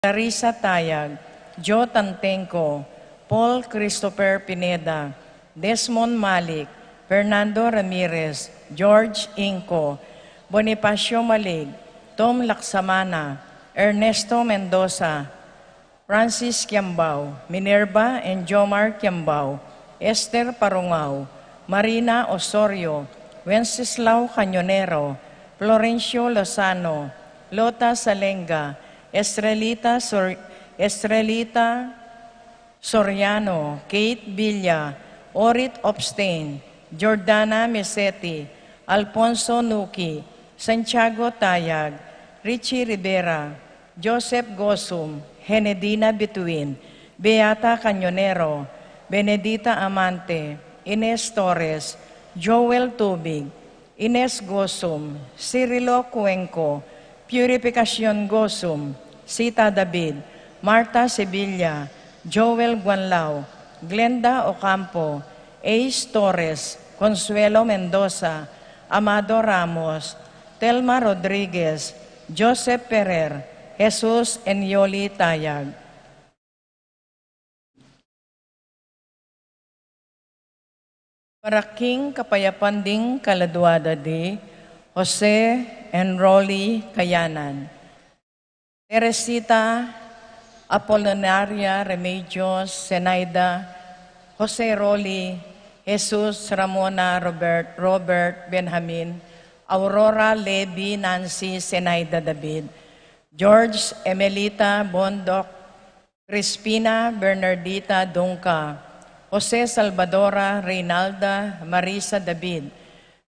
Larissa Tayag, Joe Tantenco, Paul Christopher Pineda, Desmond Malik, Fernando Ramirez, George Inco, Bonifacio Malig, Tom Laksamana, Ernesto Mendoza, Francis Kiambao, Minerva and Jomar Kiambao, Esther Parungao, Marina Osorio, Wenceslao Cañonero, Florencio Lozano, Lota Salenga, Estrelita Soriano, Kate Villa, Orit Obstain, Jordana Mesetti, Alfonso Nuki, Santiago Tayag, Richie Rivera, Joseph Gosum, Henedina Bituin, Beata Cañonero, Benedita Amante, Ines Torres, Joel Tubig, Ines Gosum, Cirilo Cuenco, Purificación Gosum, Sita David, Marta Sevilla, Joel Guanlao, Glenda Ocampo, Ace Torres, Consuelo Mendoza, Amado Ramos, Telma Rodriguez, Joseph Ferrer, Jesus Enyoli Tayag. Paraking kapayapan ding kaladwada di, Jose Enroli Kayanan. Teresita Apolonaria Remedios Senaida, Jose Roli, Jesus Ramona Robert Benjamin, Aurora Levi Nancy Senaida David, George Emelita Bondoc, Crispina Bernardita Dunca, Jose Salvadora Reynalda Marisa David,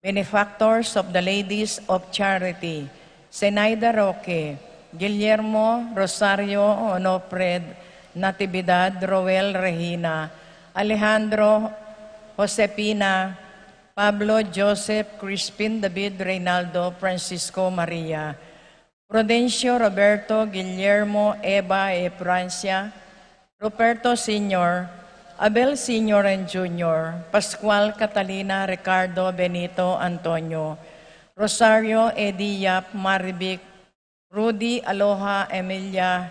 Benefactors of the Ladies of Charity, Senaida Roque, Guillermo Rosario Onofred Natividad Roel Regina, Alejandro Josepina, Pablo Joseph Crispin David Reynaldo Francisco Maria, Prudencio Roberto Guillermo Eva E. Francia, Ruperto Sr., Abel Sr. and Jr., Pascual Catalina Ricardo Benito Antonio, Rosario Ediyap Maribic, Rudy Aloha Emilia,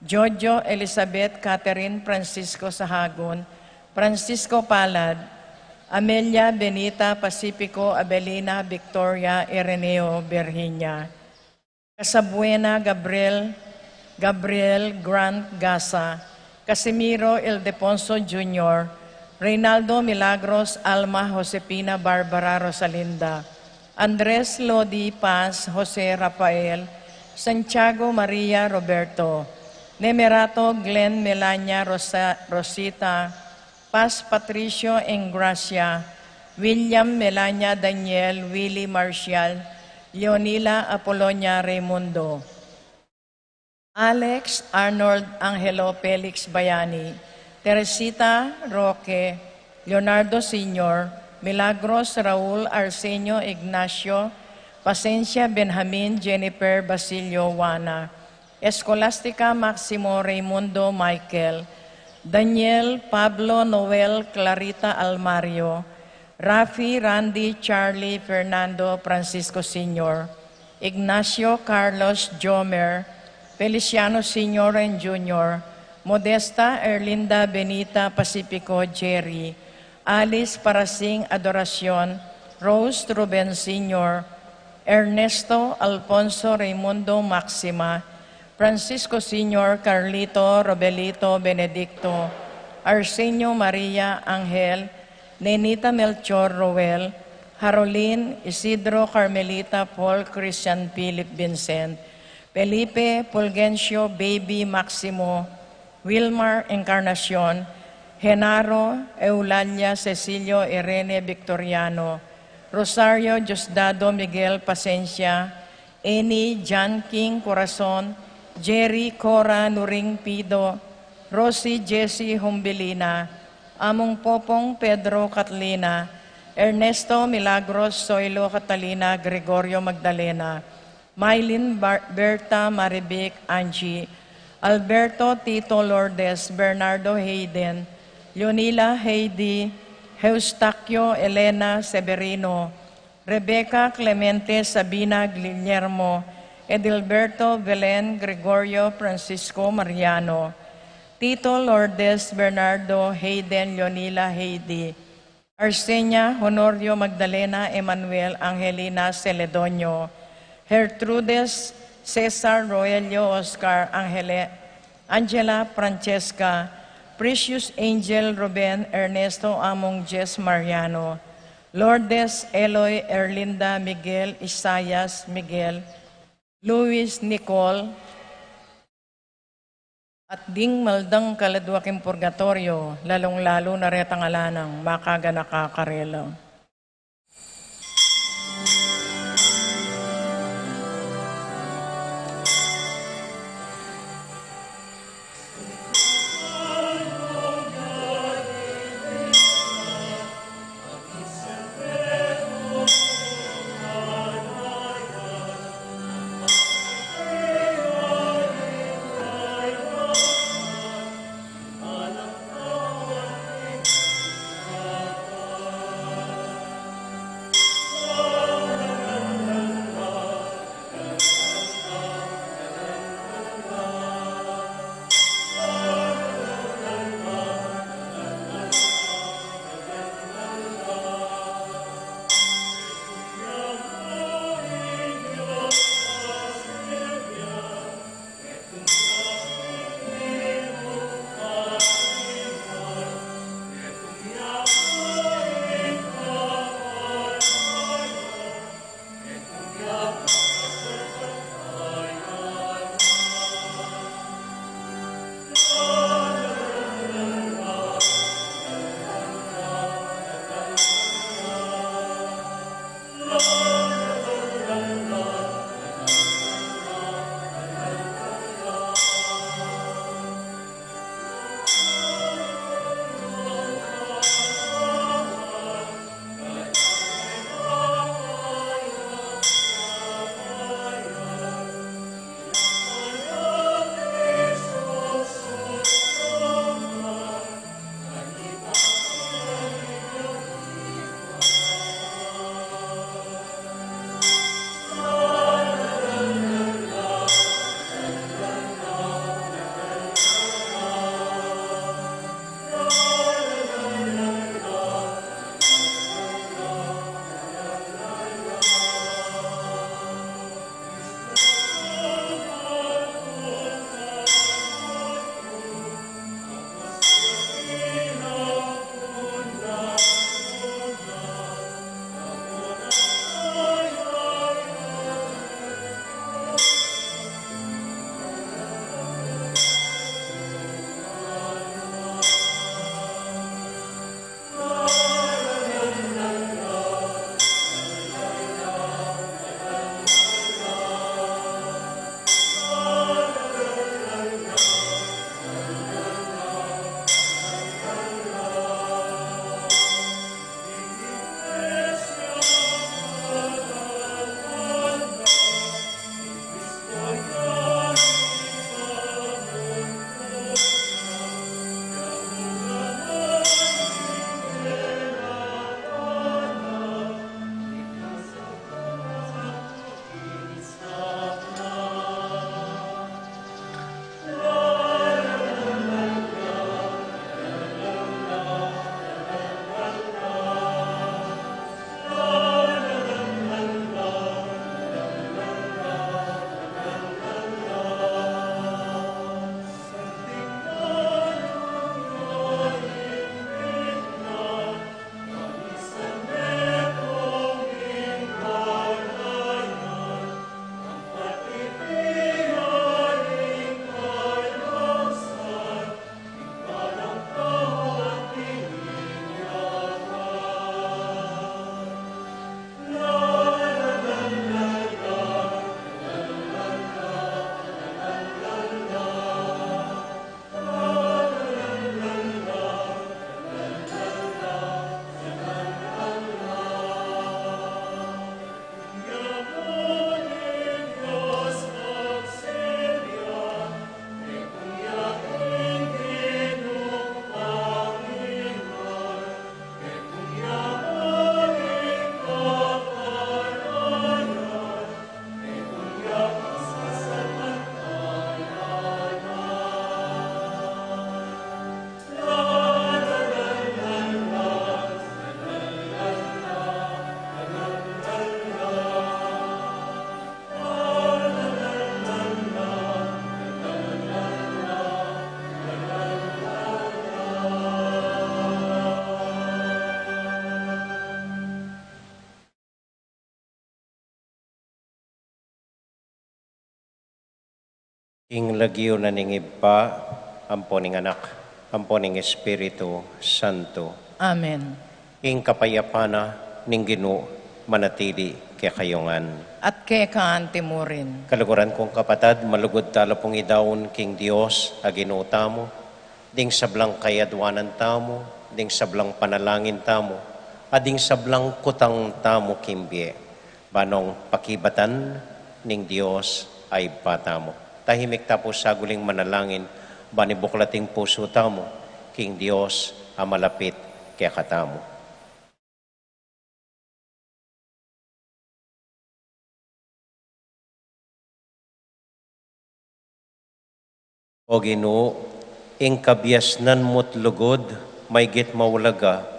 Jojo Elizabeth Catherine Francisco Sahagun, Francisco Palad, Amelia Benita Pacifico Abelina Victoria Ireneo Virginia, Casabuena Gabriel Grant Gasa, Casimiro Ildefonso Jr., Reynaldo Milagros Alma Josepina Barbara Rosalinda, Andres Lodi Paz Jose Rafael, Santiago Maria Roberto, Nemerato Glenn Melania Rosita, Paz Patricio Engracia, William Melania Daniel Willie Marcial, Leonila Apolonia Raimundo, Alex Arnold Angelo Felix Bayani, Teresita Roque, Leonardo Sr., Milagros Raul Arsenio Ignacio, Pasencia Benjamin Jennifer Basilio Juana, Escolastica Maximo Raimundo Michael, Daniel Pablo Noel Clarita Almario, Rafi Randy Charlie Fernando Francisco Sr., Ignacio Carlos Jomer, Feliciano Sr. and Jr., Modesta Erlinda Benita Pacifico Jerry, Alice Parasing Adoracion, Rose Ruben Sr., Ernesto Alfonso Raimundo Maxima, Francisco Sr., Carlito Robelito Benedicto, Arsenio Maria Angel, Nenita Melchor Roel, Harolin Isidro Carmelita Paul Christian Philip Vincent, Felipe Fulgencio Baby Maximo, Wilmar Encarnacion, Genaro Eulalia Cecilio Irene Victoriano, Rosario Diosdado Miguel Pasencia, Eni John King Corazon, Jerry Cora Nuring Pido, Rosie Jessie Humbilina, Among Popong Pedro Catlina, Ernesto Milagros Soilo Catalina Gregorio Magdalena, Mylene Berta Maribic Angie, Alberto Tito Lourdes Bernardo Hayden, Leonila Heidi, Eustaquio Elena Severino, Rebecca Clemente Sabina Guillermo, Edilberto Belen Gregorio Francisco Mariano, Tito Lourdes Bernardo Hayden Leonila Heidi, Arsenia Honorio Magdalena Emanuel Angelina Celedonio, Gertrudes Cesar Roelio Oscar Angela Francesca, Precious Angel Ruben Ernesto Among Jess Mariano, Lourdes Eloy Erlinda Miguel Isayas Miguel, Luis Nicole, at ding maldang kaladwaking purgatorio, lalong-lalo na retang alanang makaga nakakarelo. Ing lagyo na ningib pa, ampo ning anak, ampo ning Espiritu Santo. Amen. Ing kapayapana ning Ginoo manatili kay kayongan. At kay kaanti mo rin. Kaluguran kong kapatad, malugod tala pong idawon king Dios a Ginoo tamo, ding sablang kayadwanan tamo, ding sablang panalangin tamo, ading sablang kutang tamo kimbie. Banong pakibatan ning Dios ay patamo. Tahimik tapos sa guling manalangin, banibuklating puso tamo, king Dios a malapit kaya katamo. O Ginoo, ing kabiasnan mo't lugod, may git maulaga,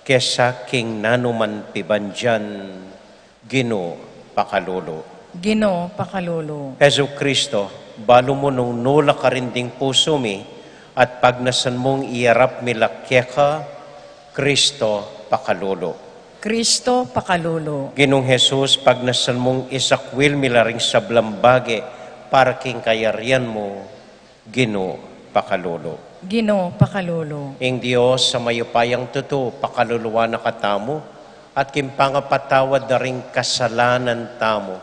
kesa king nanuman pibandyan, Ginoo pakalolo. Ginoo pakalolo. Jesu Kristo, balo mo nung nula karinding puso mi, at pagnasan mong iarap milakyeka, Kristo pakalolo. Kristo pakalolo. Ginong Jesus, pagnasan mong isakwil milaring sablambage, para king kayarian mo, Ginoo pakalolo. Ginoo pakalolo. Ing Dios sa mayupayang tuto, pakaluluwa na katamo, at kimpangapatawad na ring kasalanan tamo,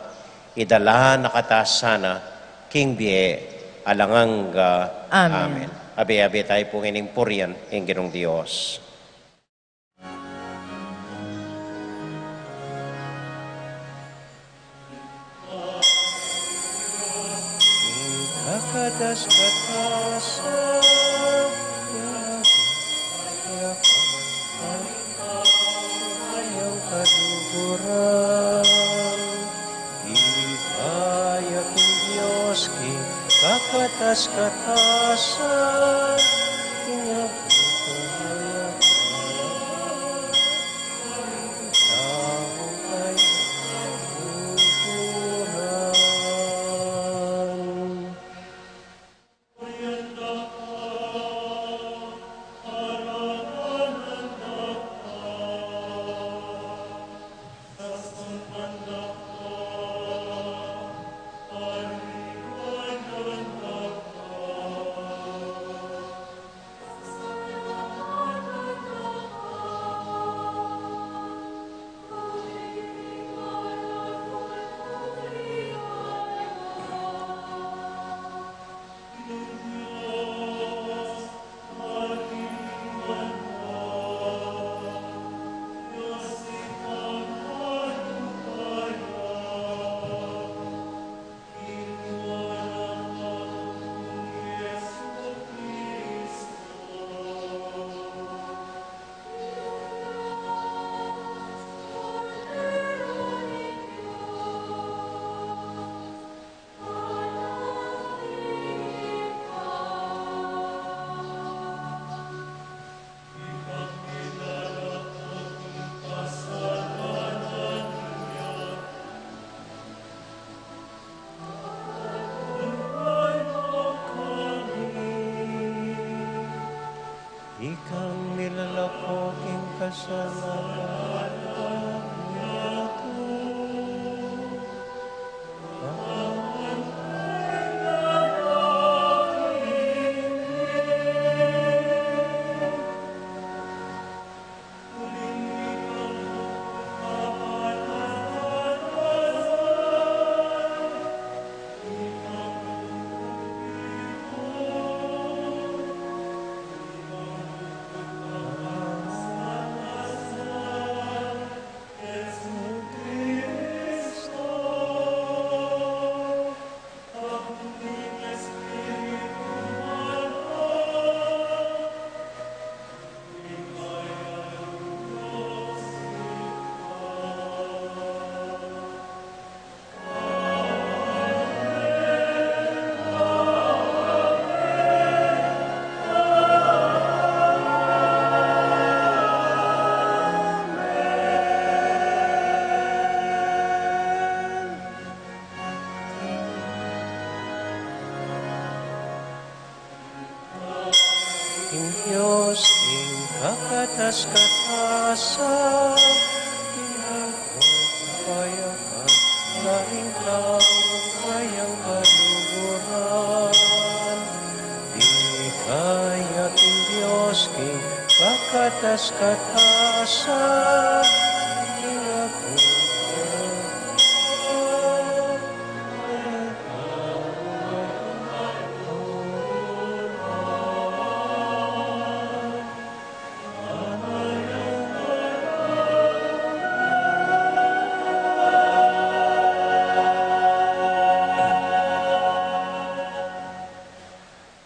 idala na katasana, king bie, alanganga. Amen. Amen. Abi-abi tayo pong ining purian, ing Ginong Dios. Katas-katasan, ayang kaduguran, ibaya king Diyos, king kakatas-katasan, ikang nilalakoking kasalanan nato. Ing Diyos, ing kakatas-katasan, pinagpapayaan, laing tao kayang kaluguran. king pakatas-katasan, king ako.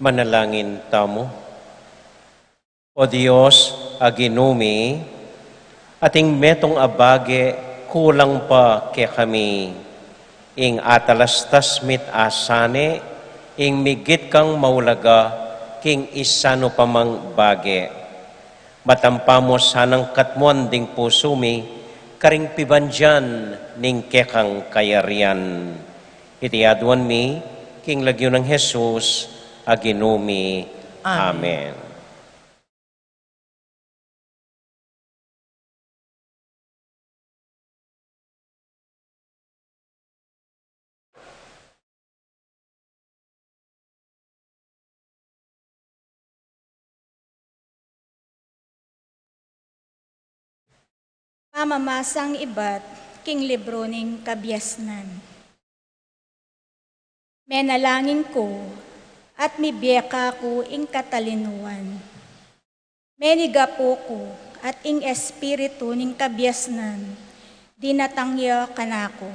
Manalangin tamo. O Diyos, aginumi, ating metong abage kulang pa ke kami. Ing atalastas mit asane, ing migit kang maulaga, king isano pamang bage. Matampamos sanang katmuan ding pusumi, karing pibanjan ning kekang kayarian. Itiaduan mi, king lagyo ng Jesus, aginumi. Amen. Pamamasang iba't king libro ning kabyasnan. Menalangin ko at mibiyeka ko ing katalinuan. Menigapo ko at ing espiritu ning kabyasnan, dinatangya kanako.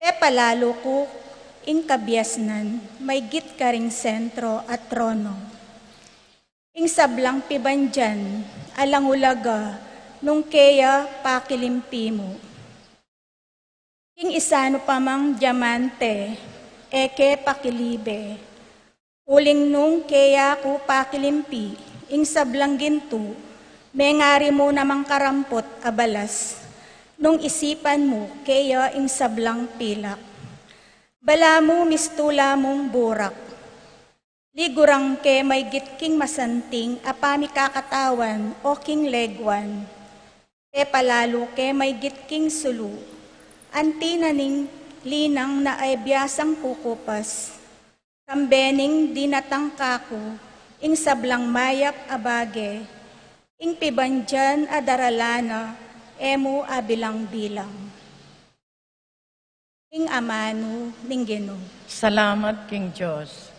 Palalo ko ing kabyasnan, may git ka ring sentro at trono. Ing sablang pibanjan, alangulaga, nung keya pakilimpi mo. Ing isano pamang diamante, eke pakilibe. Uling nung keya ko pakilimpi, ing sablang ginto, mengari mo namang karampot abalas. Nung isipan mo, keya ing sablang pilak. Bala mo mistula mong burak. Ligurang ke may gitking masanting, apami kakatawan o king legwan. Palalo ke may gitking sulu, antinaning linang na ay biyasang kukupas, kambening dinatangkako, ing sablang mayap abage, ing pibanjan adaralana, emo abilang-bilang. Ing amano ning Ginoo. Salamat, King Diyos.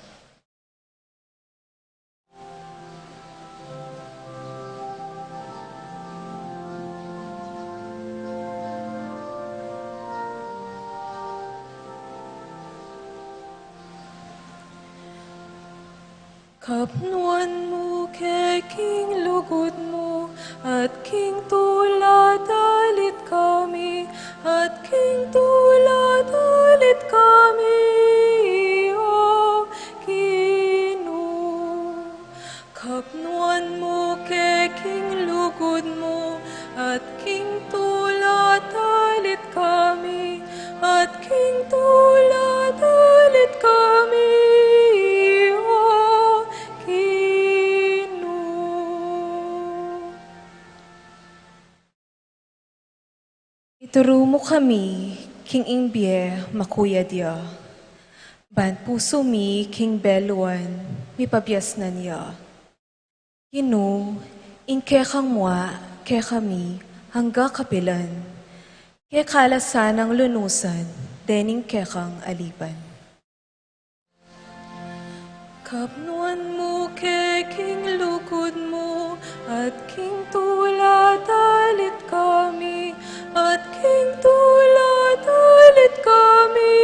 Kapnuan mo kay king lugod mo, at king tula dalit kami, at king tula dalit kami, o Ginoo. Kapnuan mo kay king lugod mo, at king tula dalit kami, at king tula dalit kami, ituro mo kami, king Ingbie, makuya dia. Ban puso mi, king Beluan, mi pabyas na niya. Ginoo, ing kekang mwa, ke kami, hangga kapilan. Ke kalasan ang lunusan, dening kekang aliban. Kapnuan mo ke king lugod mo, at king tula dalit kami, at king tula dalit kami,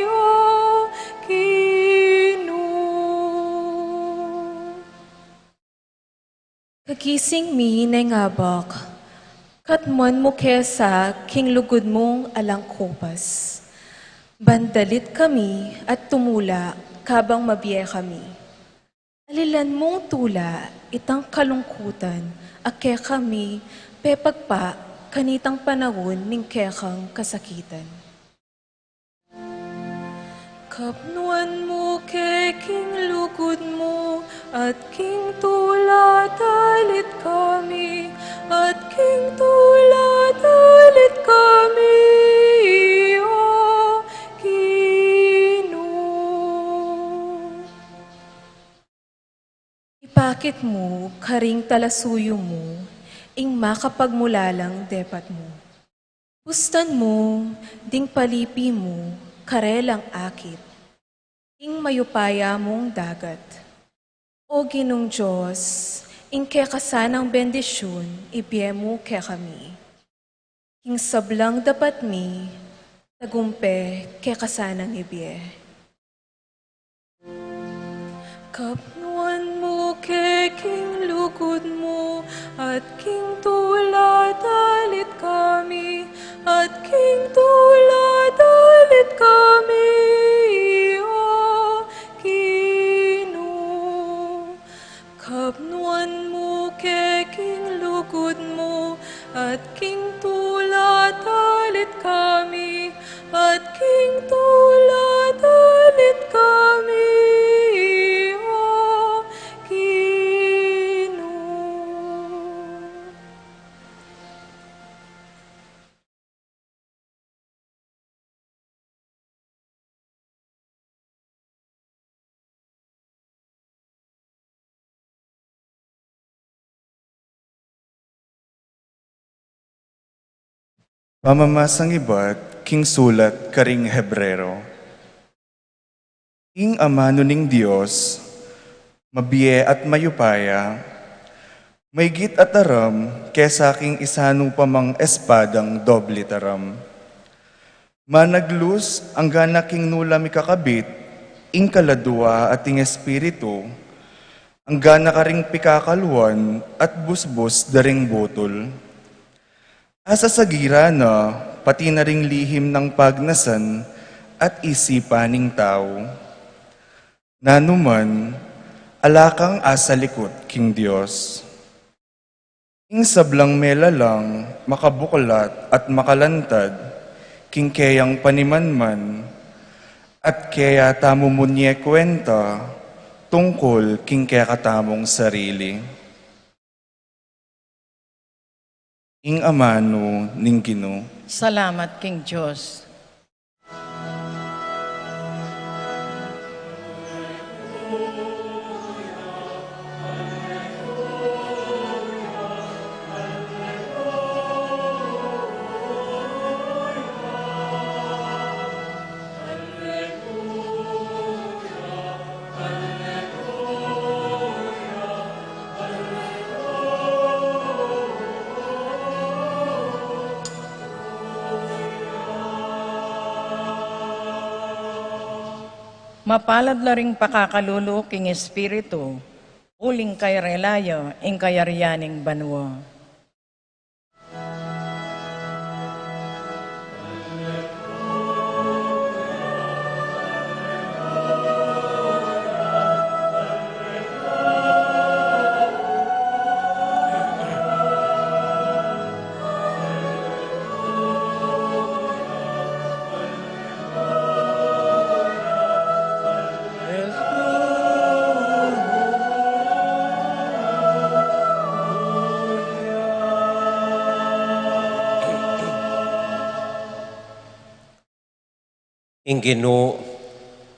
o Ginoo. Kagising mi nengabak, katmuan mo kesa king lugod mong alangkopas. Bandalit kami at tumula kabang mabiye kami. Alilan mong tula, itang kalungkutan, ake kami, pepagpa, kanitang panahon ning kekang kasakitan. Kapnuan mo ke king lugod mo, at king tula dalit kami, at king tula dalit kami, o Ginoo. Sakit mo, karing talasuyo mo, ing makapagmulalang depat mo. Pustan mo, ding palipi mo, karelang akit, ing mayupaya mong dagat. O Ginong Diyos, ing kekasanang bendisyon, ibiye mo ke kami. Ing sablang dapat mi, tagumpe kekasanang ibiye. Kapnuan mo ke king lugod mo, at king tulad alit kami, at king tulad alit kami, o Ginoo. Kapnuan mo ke king lugod mo, at king tulad alit kami, at king tulad alit kami, o Ginoo. Pamamasang iba't king sulat karing Hebrero. Ing amano ning Diyos, mabiye at mayupaya, maygit at aram, kesa king isano pamang espadang doble taram. Managlus ang gana king nula mikakabit, ing kaladua at ing espiritu, ang gana karing pikakalwan at busbus daring butol. Asa sa gira na, pati na ring lihim ng pagnasan at isipaning tao. Nanuman, alakang asa likot king Diyos. Ing sablang melalang, makabuklat at makalantad, king kayang panimanman, at kaya tamo munye kwenta, tungkol king kaya katamong sarili. Ing amano ning Ginoo. Salamat, King Diyos. Mapalad na ring pakakalulu king Espiritu, uling kay relayo, ing kayaryaning banwa. Ing Ginoo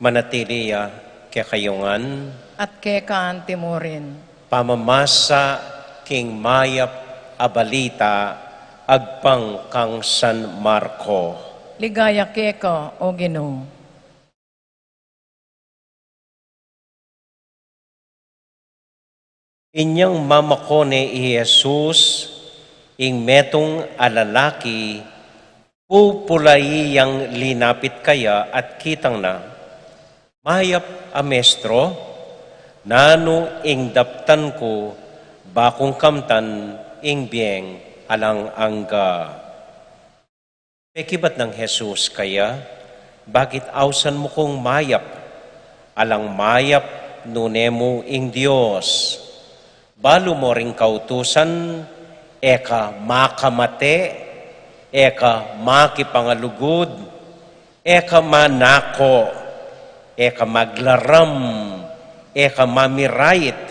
manatiliya kaya kayungan, At kekaan timurin, pamamasa king mayap abalita agpang kang San Marco. ligaya keka, O Ginoo. Inyang mamakone i Jesus, ing metong alalaki, pupulay yang linapit kaya at kitang na, mayap a mestro, nano ing daptan ko, bakong kamtan ing bieng alang angga. Pekibat ng Jesus kaya, bakit ausan mo kong mayap, alang mayap nunemo ing Diyos. Balo mo ring kautusan, eka makamate, eka makipangalugod, eka manako, eka maglaram, eka mamirayit,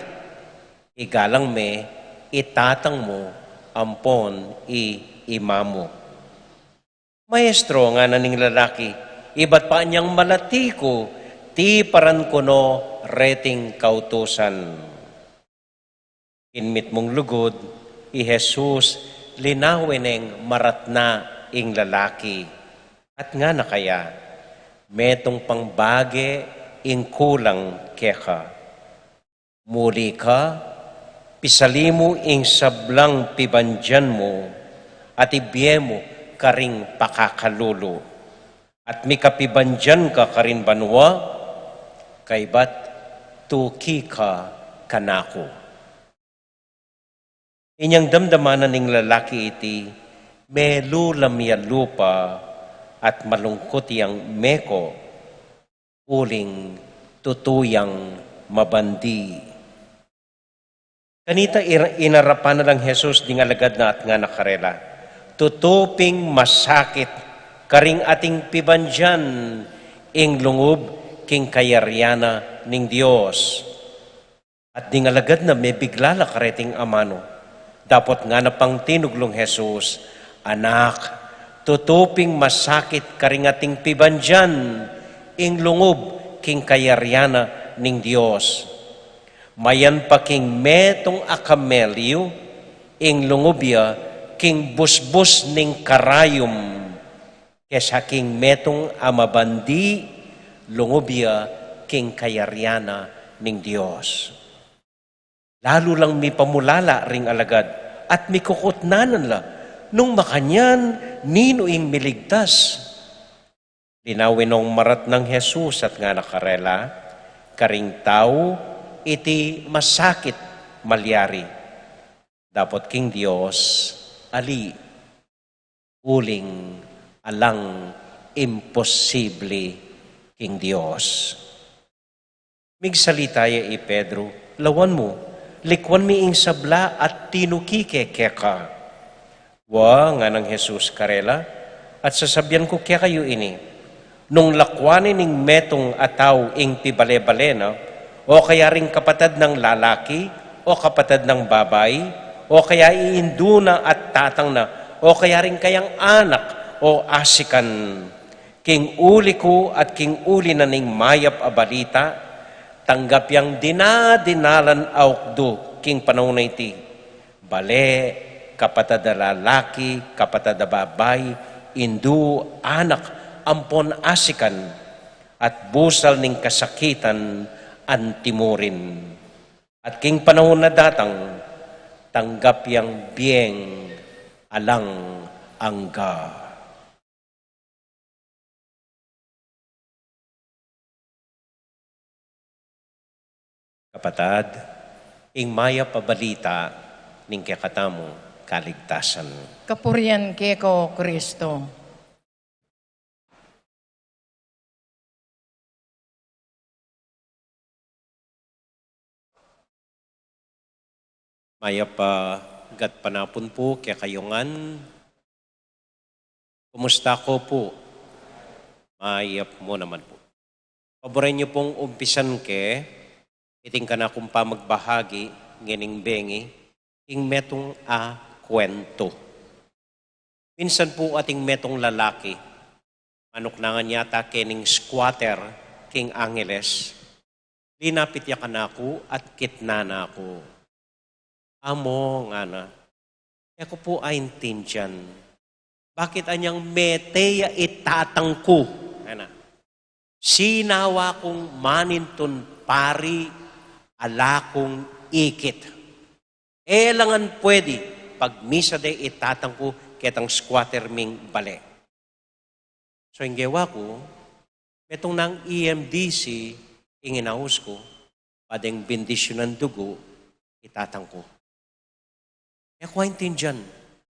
igalang me, itatang mo, ampon, imamo. Maestro nga naning lalaki, iba't pa niyang malatiko, ti paran kuno reting kautusan. Inmit mong lugod, i Jesus, linawin ang maratna ing lalaki. At nga na kaya, metong pangbage ing kulang keka. Muli ka, pisalimo ing sablang pibandyan mo, at ibiye mo karing pakakalulo. At mikapibandyan ka karin banwa, kay ba't tuki ka kanako. Inyang damdamanan ng lalaki iti, melo lamya lupa at malungkot yang meko, uling tutuyang mabandi. Kanita inarapan na lang Jesus di nga lagad na at nga nakarela. Tutuping masakit, karing ating pibandyan, ing lungob king kayaryana ning Dios. At di nga lagad na may biglala kareting amano. Dapat nga na pang tinuglong Jesus, anak, tutuping masakit karingating pibandyan, ing lungob king kayaryana ning Dios. Mayan pa king metong akamelyo, ing lungobya king busbus ning karayom, kesa king metong amabandi, lungobya king kayaryana ning Dios. Lalo lang mi pamulala ring alagad at mi kukutnanan la nung makanyan nino ing miligtas. Linawin ng marat ng Jesus at nga nakarela, karing tao iti masakit malyari. Dapat king Dios ali uling alang imposible king Dios. Migsalitaya i Pedro, lawan mo, likwan mi ing sabla at tinukike keka. Wa nga ng Jesus karela, at sasabyan ko kaya kayo ini, nung lakwanin ning metong ataw ing pibale-balena, o kaya ring kapatad ng lalaki, o kapatad ng babay, o kaya iinduna at tatang na, o kaya ring kayang anak, o asikan. King uli ko at king uli na ning mayap a balita, tanggap yang dinadinalan aukdo king panahon na iti. Bale, kapatad na lalaki, kapatad na babay, indu, anak, ampon asikan, at busal ning kasakitan antimurin. At king panahon na datang, tanggap yang biyeng alang angga. Kapatad, ing maya pabalita ning kakatamo kaligtasan. Kapurian keko Kristo. Maya pa gat panapon po kaya kayongan. Kumusta ko po? Mayap mo naman po. Paborin niyo pong umpisan iting ka na kung pa magbahagi, ngining bengi, ing metong kwento. Minsan po ating metong lalaki, manok na nga yata kening squatter, king Angeles, linapit ya ka na ako at kitna na ako. Amo nga na, ako po ay intindihan. Bakit anyang meteya itatang ko? Ana, sinawa kong maninton pari, ala kong ikit. Langan pwede, pag misa de itatang ko, ketang squatter ming bale. So, yung gawa ko, metong ng EMDC, inginaus ko, padeng bendisyon ng dugo, itatang ko. Kaya ko intindihan.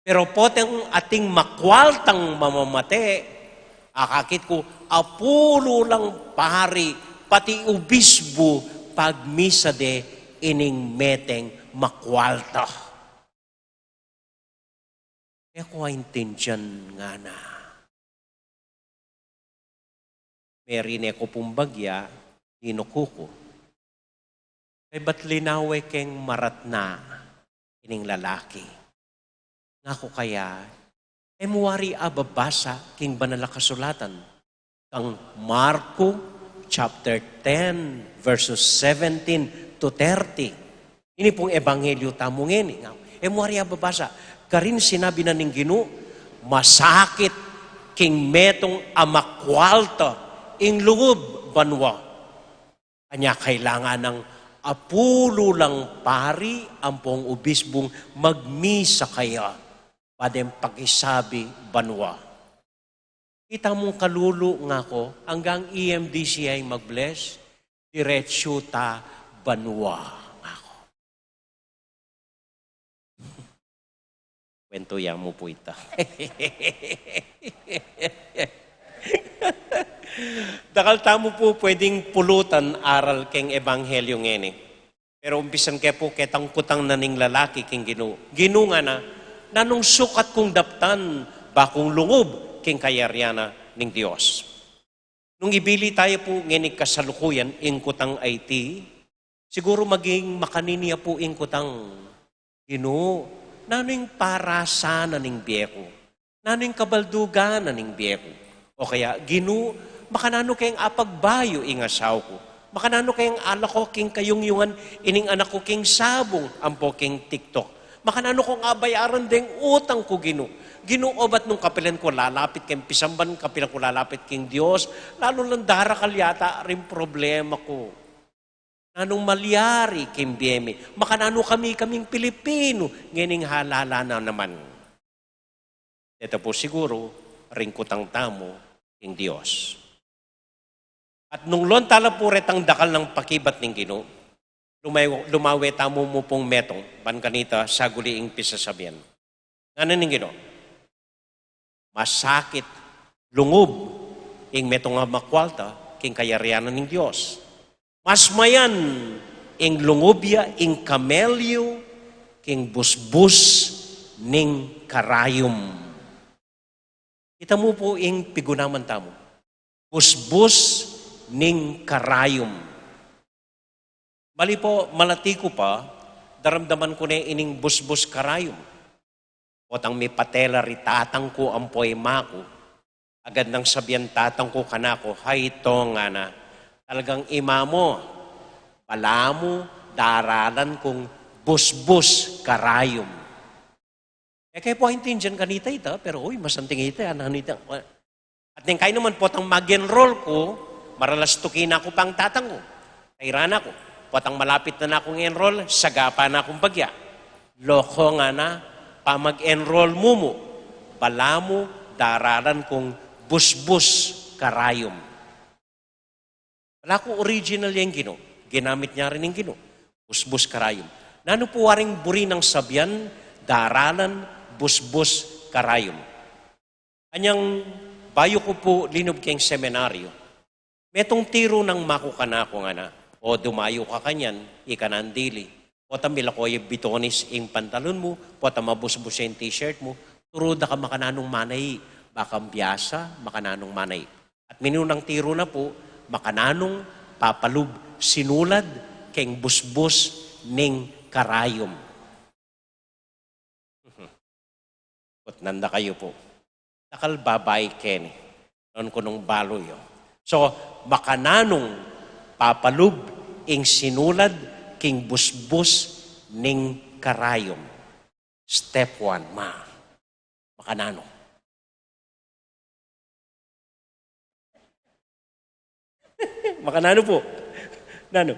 Pero poteng ating makwaltang mamamate, akakit ko, apulo lang pari, pati ubisbo, pag misa de ining meteng makwalta. Kaya ko intindihan nga na. Merine ko pong bagya, inukuko. Kaya ba't linawe keng maratna ining lalaki? Nga ko kaya, muwari ababasa king banal na kasulatan. Kang Marco chapter 10, verses 17 to 30. Ini pong ebanghelyo tamong ini. Mo ari babasa, karin sinabi na ning Ginoo, masakit king metong amakwalta ing lungub banwa. Kanya kailangan ng apulo lang pari ang pong obisbong magmisa kaya padem pakisabi banwa. Kita mong kalulo nga ko hanggang EMDC ay mag-bless, diretsyo ta banwa nga ko. Kwento yan mo po ita. Dakal tamo po pwedeng pulutan aral keng ebanghelyo ngeni. Pero umpisan kaya po ketang kutang naning lalaki king Ginoo. Ginoo nga na, nanong sukat kong daptan bakong lungob king kayaryana ning Dios. Nung ibili tayo po ngeni kasalukuyan ing kutang IT, siguro maging makaniniya po ing kutang Ginoo. Nanong parasa na ning biyeko. Nanong kabaldugan na ning biyeko. O kaya, Ginoo, makanano kayong apagbayo ing asaw ko. Makanano kayong anak ko king kayungyungan, ining anak ko king sabong, ampo king TikTok. Makanano kong abayaran ding utang ko, Ginoo. Ginoo, obat nung kapilan ko lalapit kayong pisamban, kapilan ko lalapit king Diyos, lalo lang darakal yata rin problema ko. Anong malyari king biyemi. Makanano kaming Pilipino, ngining halala na naman. Ito po siguro, ringkutang tamo king Diyos. At nung lontala po retang dakal ng pakibat ng Ginoo, lumawe tamo mo pong metong, pankanita, saguli ing pisasabihan. Ano ng Ginoo? Masakit, lungob, ing metong nga makwalta, king kayarianan ng Diyos. Masmayan, ing lungobya, ing kamelyo, king busbus, ning karayom. Kita mo po ing pigunaman tamo. Busbus ning karayom. Mali po, malati ko pa, daramdaman ko na ining busbus karayom. Otang may patela ritatang ko ang poema ko, agad nang sabihan tatang ko kanako, hay ito nga na, talagang imamo, palamo, daralan kong busbus karayom. Kaya po hintin dyan kanita ita, pero masanting ita, ananita. At nang kayo naman po, tang mag-enroll ko, maralastukin ako pang tatang ko. Kairana ko. Potang malapit na akong enroll, sagapa na akong bagya. Loko nga na, pa mag-enroll mo, balamo, daralan kong busbus karayom. Wala ko original yung Ginoo. Ginamit niya rin yung Ginoo. Busbus karayom. Nano po waring buri ng sabyan, daralan, busbus karayom. Anyang bayo ko po linob kayong seminaryo. Metong tiro ng makukanako nga na, o dumayo ka kanyan, ikanandili. O tamila ko yung bitonis ing pantalon mo, o tamabusbus yung t-shirt mo, turuda ka makananong manay, bakang biyasa, makananong manay. At minunang tiro na po, makananong papalub sinulad keng busbus ning karayom. At nanda kayo po. Nakal babay ken. Noon ko nung baloy. So, makananong papalub ing sinulad king busbus ning karayom. Step 1, makanano. Makanano po. Nano?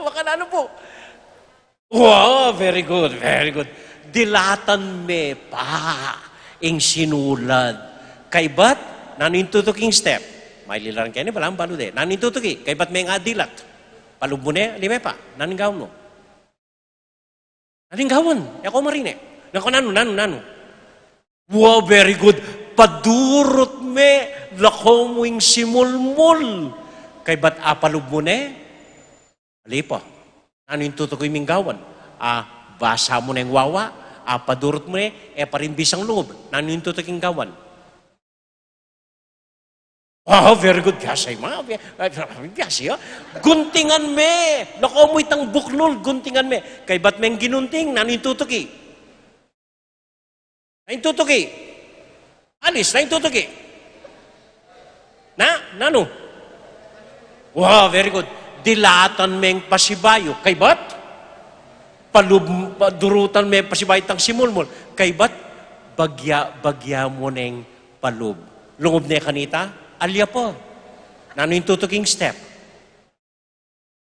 Makanano po. Wow, very good, very good. Dilatan me pa ing sinulad. Kay bat, nanintutuking step. May lilaran kayo ni palang balude. Nanintutuki, kay bat may nga dilat. Palub mo na, lime pa. Naninggawan mo. Naninggawan. Ako marine. Nako, nano. Wow, very good. Padurot me, lako mo ing simulmul. Kay bat apalub mo na, alipa. Ano yung tutukoy minggawan? Basa mo na yung wawa, padurot mo na, parimbisang loob. Ano yung tutukoy gawan? Wow, very good. Gasay, gasay, guntingan me. Lako mo itang buklol, guntingan me. Kay ba't may ginunting, ano yung tutukoy? Ano yung tutukoy? Alis, ano yung tutukoy? Nano? Wow, very good. Dilatan meng pasibayo. Kay bat? Durutan meng pasibayo tang simulmul. Kay bat? Bagya mo neng palub. Lungob na kanita, alya po. Nano yung tutuking step?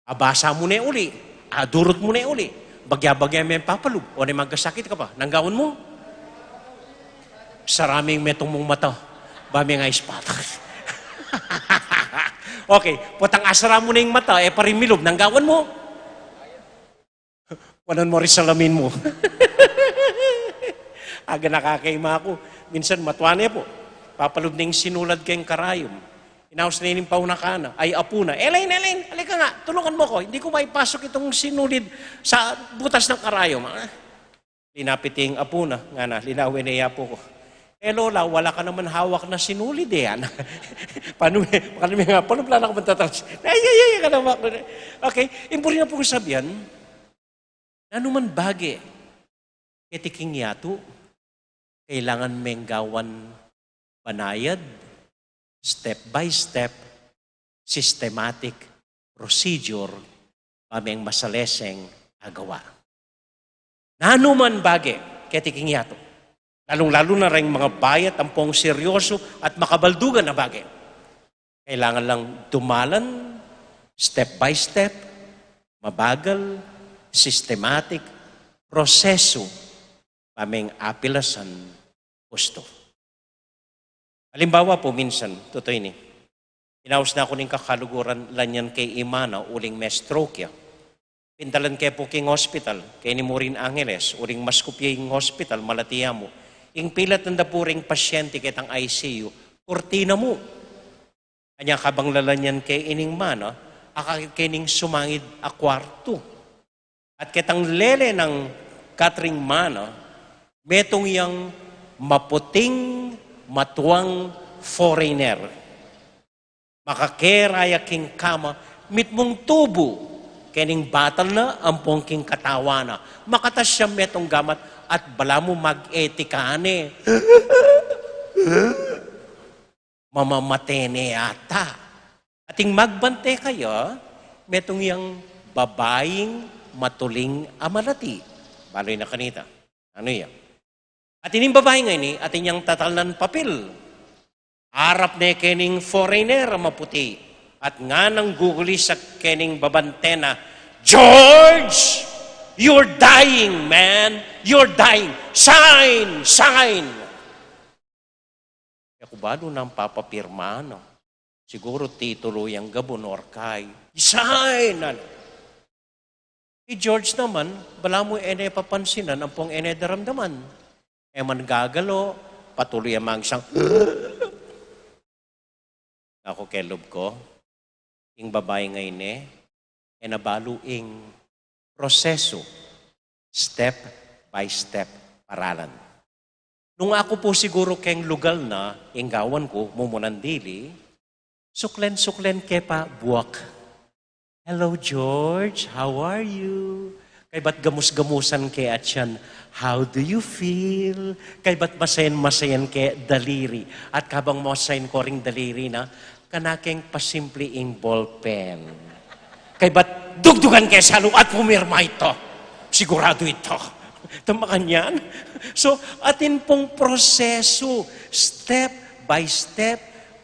Abasa mo na uli. Durot mo na uli. Bagya meng papalub. O na magkasakit ka pa. Nanggaon mo? Saraming metong mong mata. Bami nga ispat. Okay, putang asara mo na yung mata, parimilob, nanggawan mo. Wanan mo rin salamin mo. Aga nakakaima ako. Minsan matwane po. Papalob na yung sinulad kayong karayom. Inaos na yung paunakana. Ay, apo na. Elaine, halika nga. Tulungan mo ko. Hindi ko maipasok itong sinulid sa butas ng karayom. Linapit yung apo na. Nga na, linawin na apo ko. Lola, wala ka naman hawak na sinulid yan. Paano nga, paano plano ko magtatapos? Ay, ka naman. Okay, impuri na po sabihan, nanuman bagi, ketiking yato, kailangan menggawan banayad, step by step, systematic procedure, pameng masaleseng agawa. Nanuman bagi, ketiking yato, lalong-lalo na rin mga bayat, ampong seryoso at makabaldugan na bagay. Kailangan lang dumalan, step by step, mabagal, systematic, proseso, pameng apilasan, gusto. Halimbawa po, minsan, totoo ini, inaus na ako ng kakaluguran lanyan kay Imana, uling may stroke ya. Pindalan kay po king hospital, kay ni Morin Angeles, uling maskupying hospital, malatiya mo. Ing pilat ng dapuring pasyente kitang ICU, kurtina mo. Kanya kabang lalanyan kay ining mana, akakit kining sumangid a kwarto. At kitang lele ng Catering mana, metong yang maputing, matuwang foreigner. Makakeraya king kama, mitmong tubo, kining batal na, ampong king katawana. Makatas siya metong gamat, at bala mo mag-etikane. Mamamatene ata. Ating magbante kayo, metong yang babaeng matuling amalati. Baloy na kanita. Ano yan? At ining babae ngayon, ating yang tatalnan papel. Harap na kening foreigner maputi. At nga nang guguli sa kening babantena, George! You're dying, man. You're dying. Sign! Sign! Ako ba doon ang papapirma, no? Siguro titulo yung gabon or kay. Sign! Si George naman, bala mo ene papansinan, ang pong ene daramdaman. Man gagalo, patuloy ang mangsang. Ako kelob ko, yung babae ngayon nabaluing proseso, step by step paralan. Nung ako po siguro keng lugal na, inggawan ko, mumunandili, suklen kepa buwak. Hello, George. How are you? Kay ba't gamus-gamusan ke at yan? How do you feel? Kay ba't masayan ke daliri? At kabang masayan ko ring daliri na, kanakeng pasimple ing ballpen. Kay ba't dugdugan ke salo at pumirma ito? Sigurado ito. Tamakan yan. So, atin pong proseso, step by step,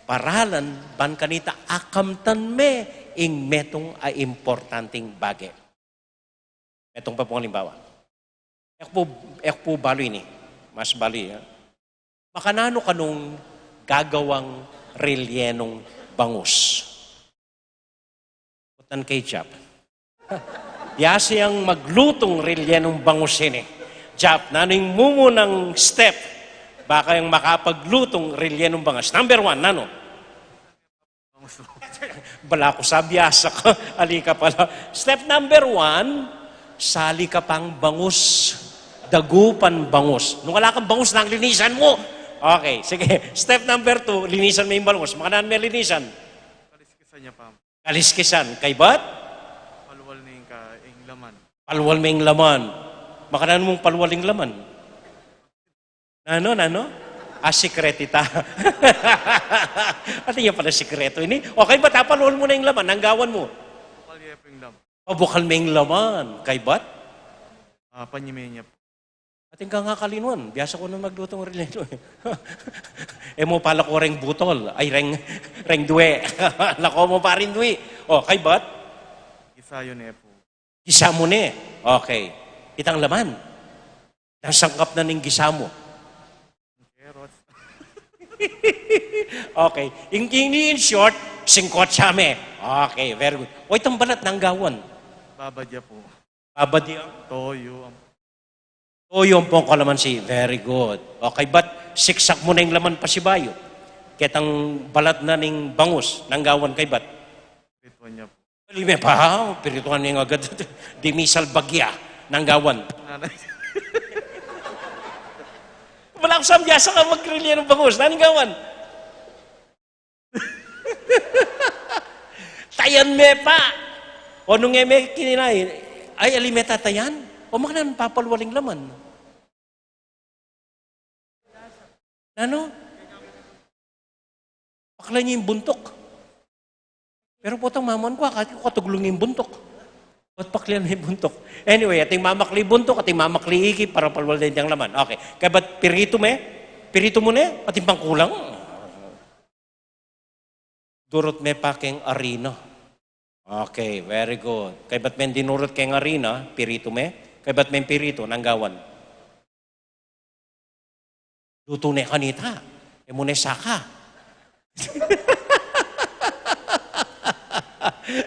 paralan, ban kanita, akamtan me, ing metong ay importanting bagay. Metong pa pong halimbawa. Ek po baloy ni. Mas baloy. Makanano kanong gagawang relyenong bangus? Putan kay Jap. Yasi ang maglutong relyenong bangus ini. Jap, naning mumo ng step. Baka yung makapaglutong relyenong bangus. Number 1, nano? Bala ko sabiyasa ka. Alika pala. Step number 1, sali ka pang bangus. Dagupan bangus. Nung wala kang bangus, nang linisan mo. Okay, sige. Step number 2, linisan mo yung bangus. Makanan may linisan? Kaliskisan niya pa. Kaliskisan. Kay ba't? Paluwal na yung ing laman. Palwal mo yung laman. Makanan mong palwal yung laman. Nano? Sikretita. At yan pala sikreto ini. Okay ba, tapalol mo na yung laman, nanggawan mo. Bukal mo yung laman. Kay ba't? Panyimenya po. Ating ka nga kalinuan. Biyasa ko na magluto ng releno. Mo pala ko reng butol. Ay, reng duwe. Lako mo pa rin duwe. Kay ba't? Isayo na po. Gisa mo na. Okay. Itang laman. Itang sangkap na ng gisa mo. Carrots. Okay. In short, singkot siya me. Okay, very good. Itang balat ng gawan. Babadya po. Babadya. Toyo. Yung pong kalamansi. Very good. Okay, but siksak mo na yung laman pa si Bayo. Ketang balat na ng bangus ng gawan kay bat. Pito niya po. Lime pa, pirituan niya agad. Dimisal bagya ng gawan. Nanay. Wala ko sambyasa ka magkrilya ng bangus. Naning gawan? Tayan me pa. O nung eme kininay, ay alimeta tayan? O makanan papalwaling laman. Ano? Pakla niya yung buntok. Pero po itong maman ko, kahit ko katuglong yung buntok. Ba't pakla na yung buntok? Anyway, ating mamakli buntok, ating mamakli iki, para palwalin niyang laman. Okay. Kaya ba't pirito me? Pirito mo na? Ating pangkulang? Durot me pa keng arena. Okay, very good. Kaya ba't may dinurot keng arena, pirito me? Kaya ba't may pirito, nanggawan? Luto na kanita. Muna saka.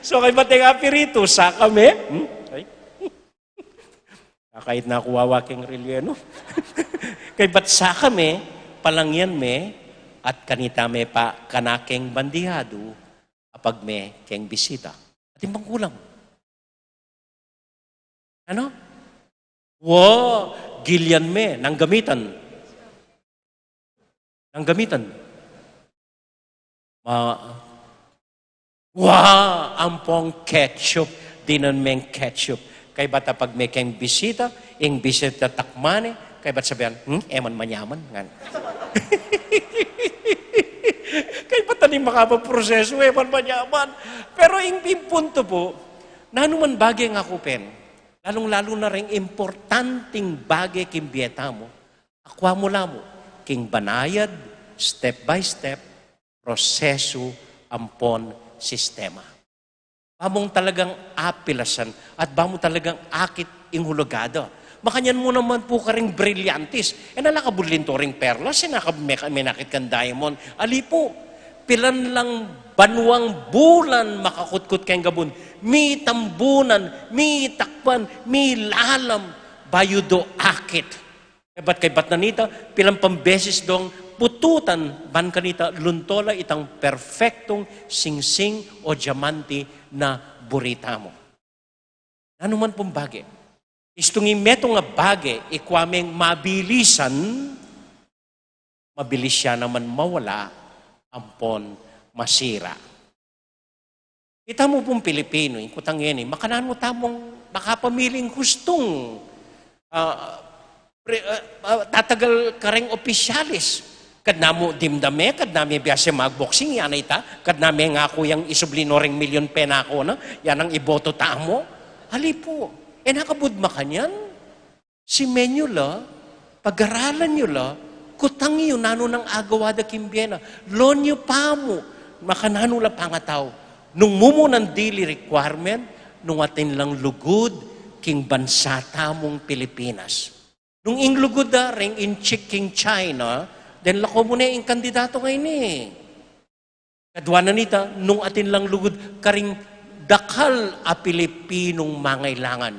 So kay ba't nga pirito, saka me? Ay. Kahit na kuwawa keng relyeno. Kay ba't saka me, palangyan me, at kanita me pa kanakeng bandihado, apag me keng bisita. At yung pangkulang. Ano? Wow! Gilyan me, nang gamitan. Nang gamitan. Ampong ketchup. Dinan meng ketchup. Kay bata pag may keng bisita, ing bisita takmane, kay bat sabihan, eman manyaman. Kay bata ni makapaproseso, eman manyaman. Pero ing punto po, nanuman bagay nga kupen, lalong-lalo na rin importanting bagay kimbieta mo, akwa mo lamo, king banayad, step by step, proseso, ampon, sistema. Bamong talagang apilasan at bamong talagang akit inghulogado. Makanyan mo naman po ka ring brilyantis. Nalakabudlin to ring perlas, may nakit kang diamond. Ali po, pilan lang banwang bulan makakutkot kayong gabon. Mi tambunan, mi takpan, mi lalam, bayudo akit. Kay bat nanita, pilang pambeses dong pututan, ban kanita, luntola itang perfectong singsing o diamante na burita mo. Ano man pong bagay? Istong imeto nga bagay, ikwameng mabilisan, mabilis siya naman mawala, ampon masira. Kita mo pong Pilipino, yung kutang yan, makanan mo tamong makapamiling hustong tatagal ka rin opisyalis. Kad namo dimdame, kad nami biyase magboxing, yan ay ta. Kad nami nga ako yung isublino ring milyon pena ako na, yan ang iboto tamo. Hali po, nakabudma ka niyan. Si Menula, pag-aralan nyo la, kutang yun, nano ng agawada kimbiena. Lonyo pa mo, makanano la pangataw. Nung mumo ng daily requirement, nung atin lang lugod, king bansa tamong Pilipinas. Nung inglugod da, ring in King China, then lako mo na yung kandidato ngayon eh. Kadwa na nita, nung atin lang lugod, karing dakal a Pilipinong mangailangan.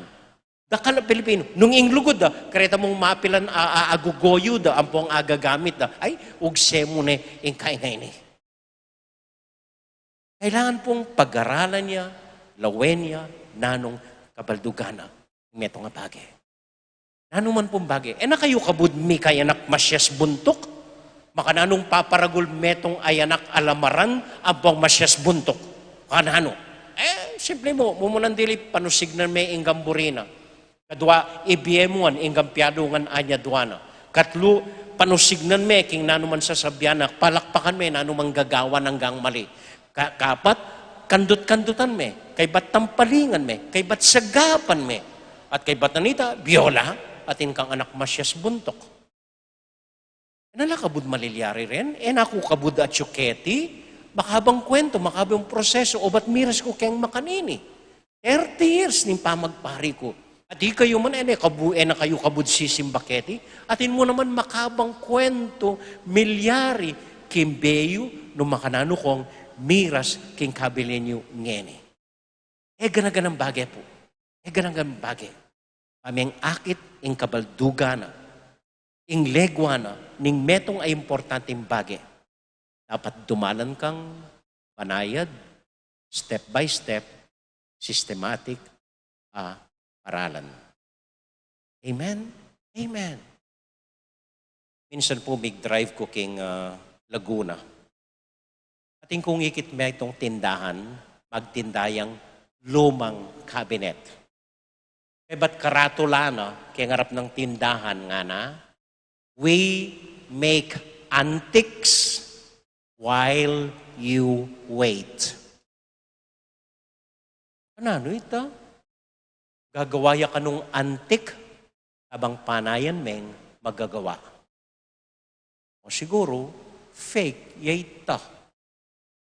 Dakal a Pilipino. Nung inglugod da, kareta mong mapilan agugoyo da, ampong agagamit da, ay, ugse mo na yung kain ngayon eh. Kailangan pong pag-aralan niya, lawen niya, nanong kabaldugana. Meto nga bagay. Ano man pong bagay. Na kayo kabudmi kayanak masyas buntok? Makananong paparagul metong ayanak alamaran abang masyas buntok. Kanano? Simple mo. Mumunan dili panusignan may ingam burina. Kadwa, ibiyemuan ingam piadungan anya duana. Katlo, panusignan me, king nanuman sasabyanak, palakpakan me, nanumang gagawa hanggang mali. Kapat, kandut-kandutan me, kay bat tampalingan me, kay bat sagapan me, at kay bat nanita, biola, atin kang anak masyas buntok. Nalakabud malilyari rin, naku kabud at syuketi, makabang kwento, makabang proseso, o ba't miras ko kayang makanini? 30 years ning pamagpari ko. At di kayo man, na kayo kabud sisimbaketi, atin mo naman makabang kwento, milyari, kimbeyo, no makanano kong miras king kabilinyo ngeni. Ganaganang bagay po. Ganaganang bagay. Aming akit ing kabaldugana, ing legwana, ning metong ay importanteng bagay. Dapat dumalan kang panayad, step by step, systematic, paralan. Amen? Amen. Minsan po, big drive ko king Laguna. Ating kung ikit may itong tindahan, magtindayang lumang cabinet. Ba't karatula na, kaya ngarap ng tindahan nga na, we make antics while you wait. Ano ito? Gagawaya ka nung antik, habang panayan meng magagawa. O siguro, fake, yayta.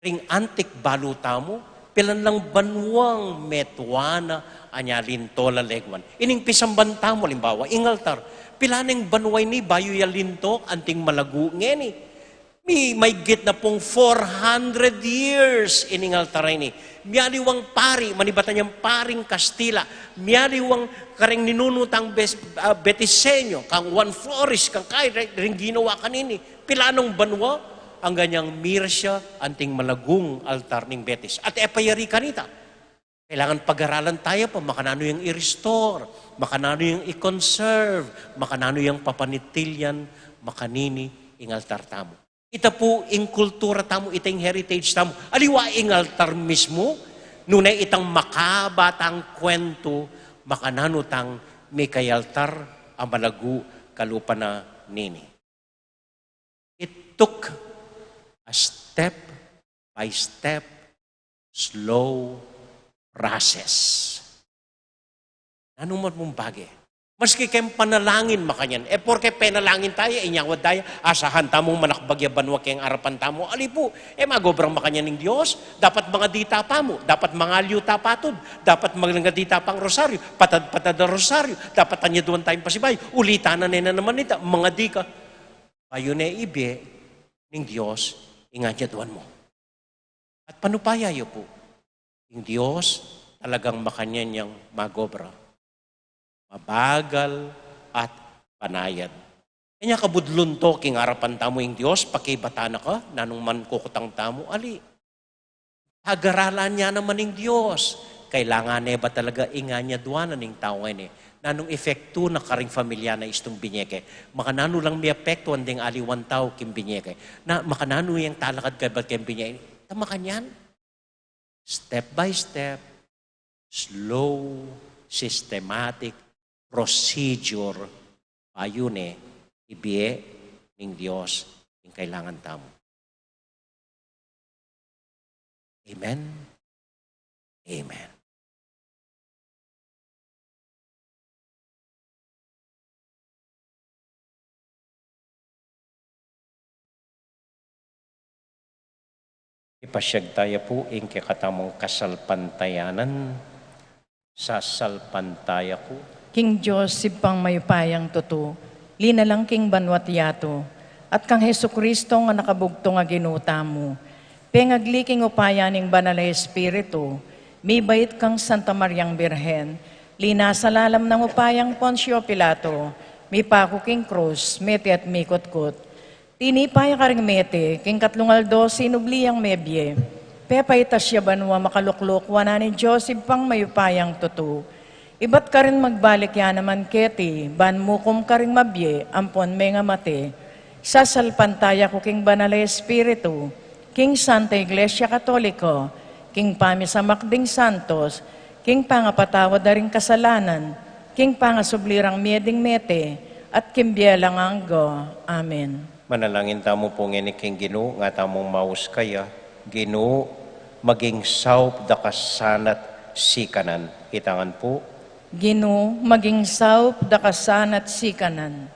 Ring antik baluta mo, pilan lang banwang metwana, anya linto lalegwan. Ining pisambanta mo, limbawa, ingaltar, pilaneng banway ni bayo ya linto, anting malagu ngeni. May git na pong 400 years iningaltaray ni. Miyaliwang pari, manibatan niyang paring Kastila. Miyaliwang karing ninunutang Betisenyo, kang Juan Flores, kang kay ring ginawa kanini. Pilanong banwa, ang ganyang mirsya, anting malagong altar ng Betis. At epayari kanita. Kailangan pag-aralan tayo pa, makanano yung i-restore, makanano yung i-conserve, makanano yung papanitilyan, makanini ing altar tamo. Ita po ing kultura tamo, itang heritage tamo. Aliwa ing altar mismo, nunay itang makabatang kwento, makananutang may kayaltar, amalagu, kalupa na nini. It took a step by step, slow process. Anong mong bagay? Maski kayong panalangin makanyan. Porke penalangin tayo, inyawad tayo, asahan tamong manakbagya banwa kayong arapan tamo. Ali po, magobrang makanyan ng Diyos. Dapat mga dita pa mo. Dapat mga liw tapatod. Dapat mga dita pang rosaryo. Patad na rosaryo. Dapat tanya doon tayong pasibay. Ulitanan na naman nita. Mga di ka. Ayo na ibe ng Diyos, ingatya doon mo. At panupayayo po. Yung Diyos talagang makanyan niyang magobra. Mabagal at panayad. Kanya kabudlon to, king harapan tamo yung Diyos, pakibatana ka, nanong man kukutang tamo, ali. Hagaralan niya naman yung Diyos. Kailangan ba talaga inganya duwanan ng tao ngayon Nanong efekto na karing familia na istong binyeke. Makanano lang may epekto anding aliwan tao kim binyeke. Na makanano yung talakad kay ba't kim binyeke. Tama kanyan. Step by step, slow, systematic, procedure, ayun ibiye ng Diyos yung kailangan tamo. Amen? Amen. Ipasyag tayo po ing kakatamong kasalpantayanan sa salpantaya ko. King Joseph pang mayupayang tuto, linalang king banwat yato, at kang Heso Kristo nga nakabugto nga ginuta mo. Pengagliking upaya ning banal na Espiritu, may bait kang Santa Mariang Birhen, linasalalam ng upayang Poncio Pilato, may pako king krus, mete at mikot-kot. Tinipaya ka ring mete, king katlungaldo sinubliyang mebye, pepay tasya banwa makaluklok, wana ni Joseph pang mayupayang tuto. Iba't ka rin magbalik yan naman keti, ban mukom ka rin mabye, ampon may nga mate. Sasalpantaya ko king banal na Espiritu, king Santa Iglesia Katoliko, king pamisamakding santos, king pangapatawad na ring kasalanan, king pangasublirang mieding mete, at kimbielang anggo. Amen. Manalangin tamo po ngeni king Ginoo nga tamong maus kaya, Ginoo maging saup da kasanat sikanan. Itangan po, Ginoo, maging saup da kasanat sikanan.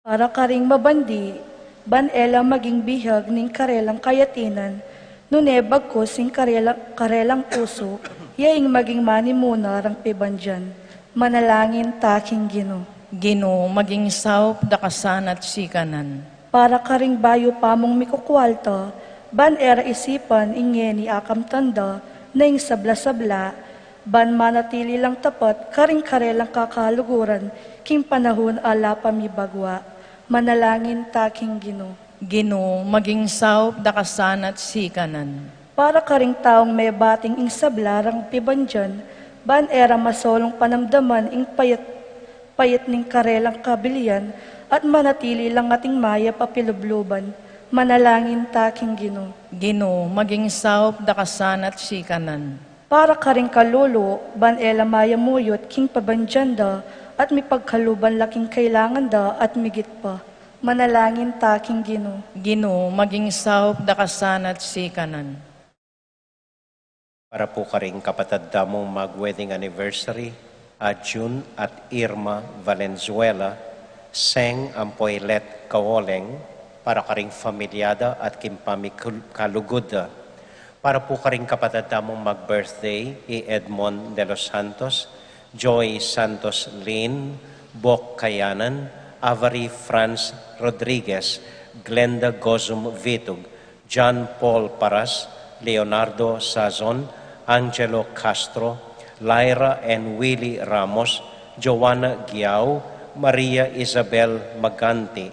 Para karing mabandi, ban ela maging bihag ning karelang kayatinan, nune bagkos sing karelang puso, yaing maging manimuna rang pibandyan. Manalangin taking Ginoo. Ginoo, maging saup da kasanat sikanan. Para karing bayo pamong mikukwalta, ban era isipan ingeni akam tanda, na ing sabla-sabla, ban manatili lang tapat, karing karelang kakaluguran, king panahon ala pamibagwa. Manalangin taking Ginoo. Ginoo, maging saup da kasanat sikanan. Para karing taong may bating ing sablarang pibandyan, ban era masolong panamdaman ing payat ning karelang kabilian, at manatili lang ating maya papilubluban. Manalangin taking Ginoo. Ginoo, maging saup da kasanat sikanan. Para karing kalulo, ban ela maya muyot king pabandyanda, at may pagkaluban laking kailangan da at migit pa. Manalangin taking Ginoo. Ginoo, maging saup da kasanat sikanan. para po karing kapatid damong mag-wedding anniversary, June at Irma Valenzuela, Seng Ampoylet Kawoleng, para karing familyada at kimpami kaluguda, para po karing kapatid damong mag-birthday, Edmond de los Santos, Joy Santos Lin, Bok Kayanan, Avery Franz Rodriguez, Glenda Gozum Vitug, John Paul Paras, Leonardo Sazon, Angelo Castro, Lyra and Willie Ramos, Joanna Giao, Maria Isabel Maganti,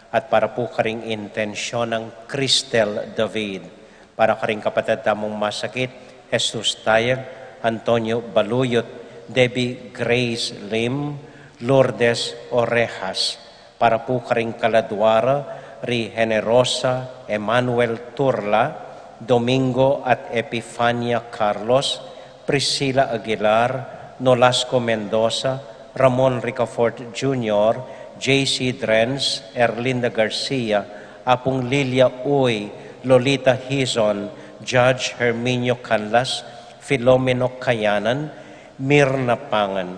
at para po karing intensyon ng Cristel David, para karing kapatid tamong masakit, Jesus Tayag, Antonio Baluyot, Debbie Grace Lim, Lourdes Orejas, para po karing kaladwara, Ri Generosa, Emmanuel Turla, Domingo at Epifania Carlos, Priscilla Aguilar, Nolasco Mendoza, Ramon Ricafort Jr., J.C. Drens, Erlinda Garcia, Apong Lilia Uy, Lolita Hizon, Judge Herminio Canlas, Filomeno Kayanan, Mirna Pangan,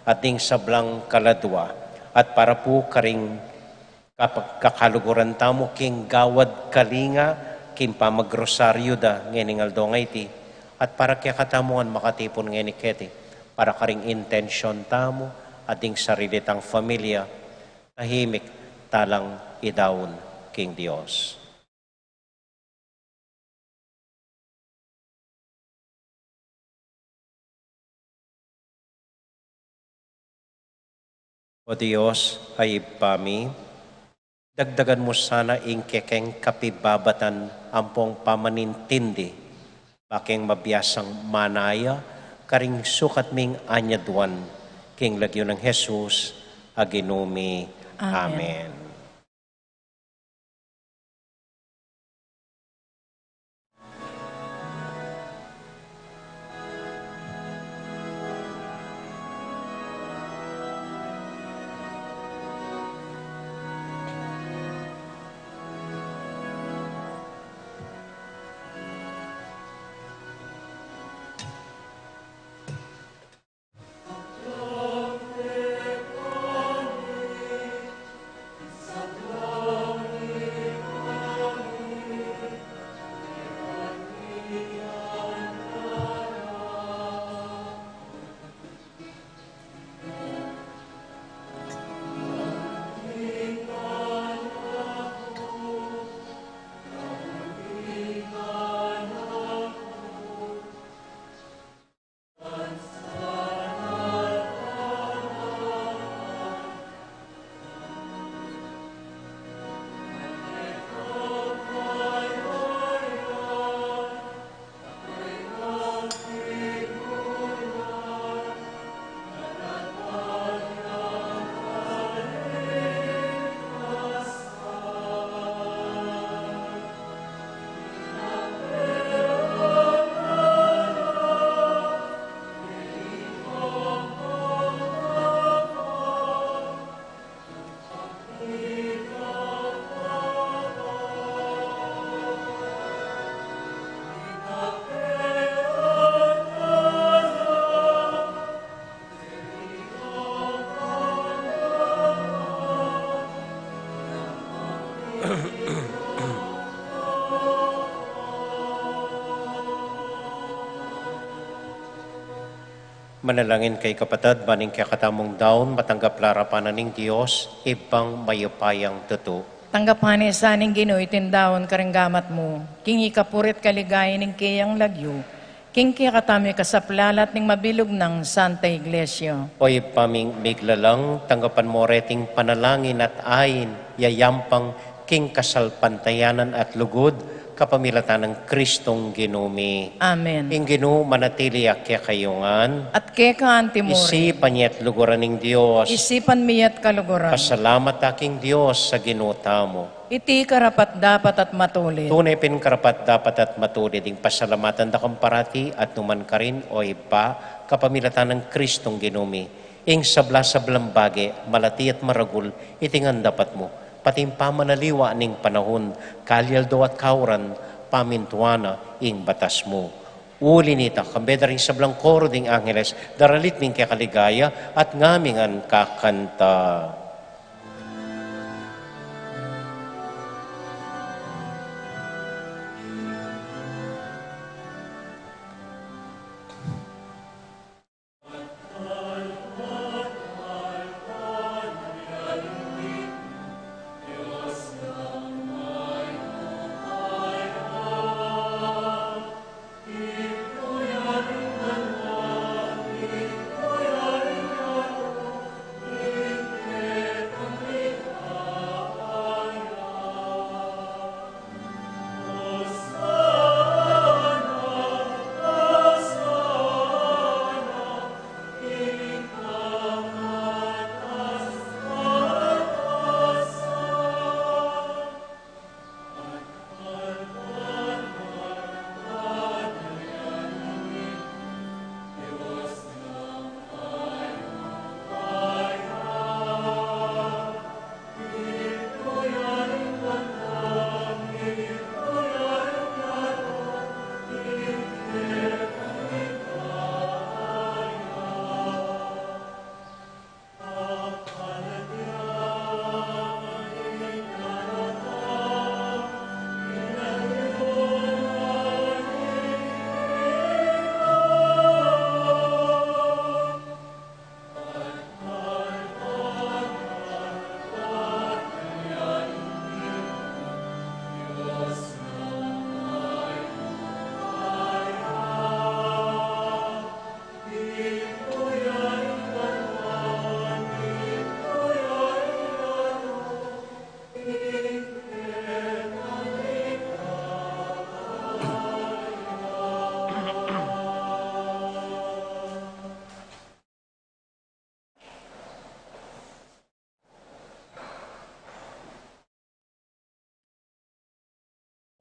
ating sablang kaladwa, at para po karing kakaluguran tamo king gawad kalinga, king pamagrosaryo da ngeningal dongay ti, at para kaya katamuan makatipon ngeni keti, para karing intensyon tamo, ating sarili tang familia, tahimik talang idawon king Dios. O Diyos ay ipami, dagdagan mo sana ing kekeng kapibabatan ampong pamanintindi, baking mabiyasang manaya, karing sukat ming anyadwan, king lagyo ng Jesus, aginumi. Amen. Manalangin kay kapatid, baning kaya katamong daon, matanggap larapanan ng Diyos, ibang mayupayang tuto. Tanggapan sa ning Ginoo itindawon karenggamat mo. King ikapurit kaligaya ning kiyang lagyo. King kaya katami kasaplalat ning mabilog ng Santa Iglesia. Oy paming miglalang, tanggapan mo reting panalangin at ayin, yayampang king kasalpantayanan at lugod, kapamilatan ng Kristong Ginumi. Amen. Ing Ginoo manatili akya kayungan, At keka antimori, isipan niya't luguran ng Diyos. isipan miyat kaluguran. Pasalamat aking Diyos sa ginuta mo. Iti karapat dapat at matulit. Tunay karapat dapat at matulid ding pasalamatan da kang parati at numan ka rin o iba kapamilatan ng Kristong Ginumi. Ing sabla-sablang bage, malati at maragul, itingan dapat mo. Pating pamanaliwa ning panahon, kalyaldo at kauran, pamintuana ing batas mo. Uli nita, kambeda rin sablang koro ding angeles, daralit ning kaya kaligaya at ngamingan kakanta.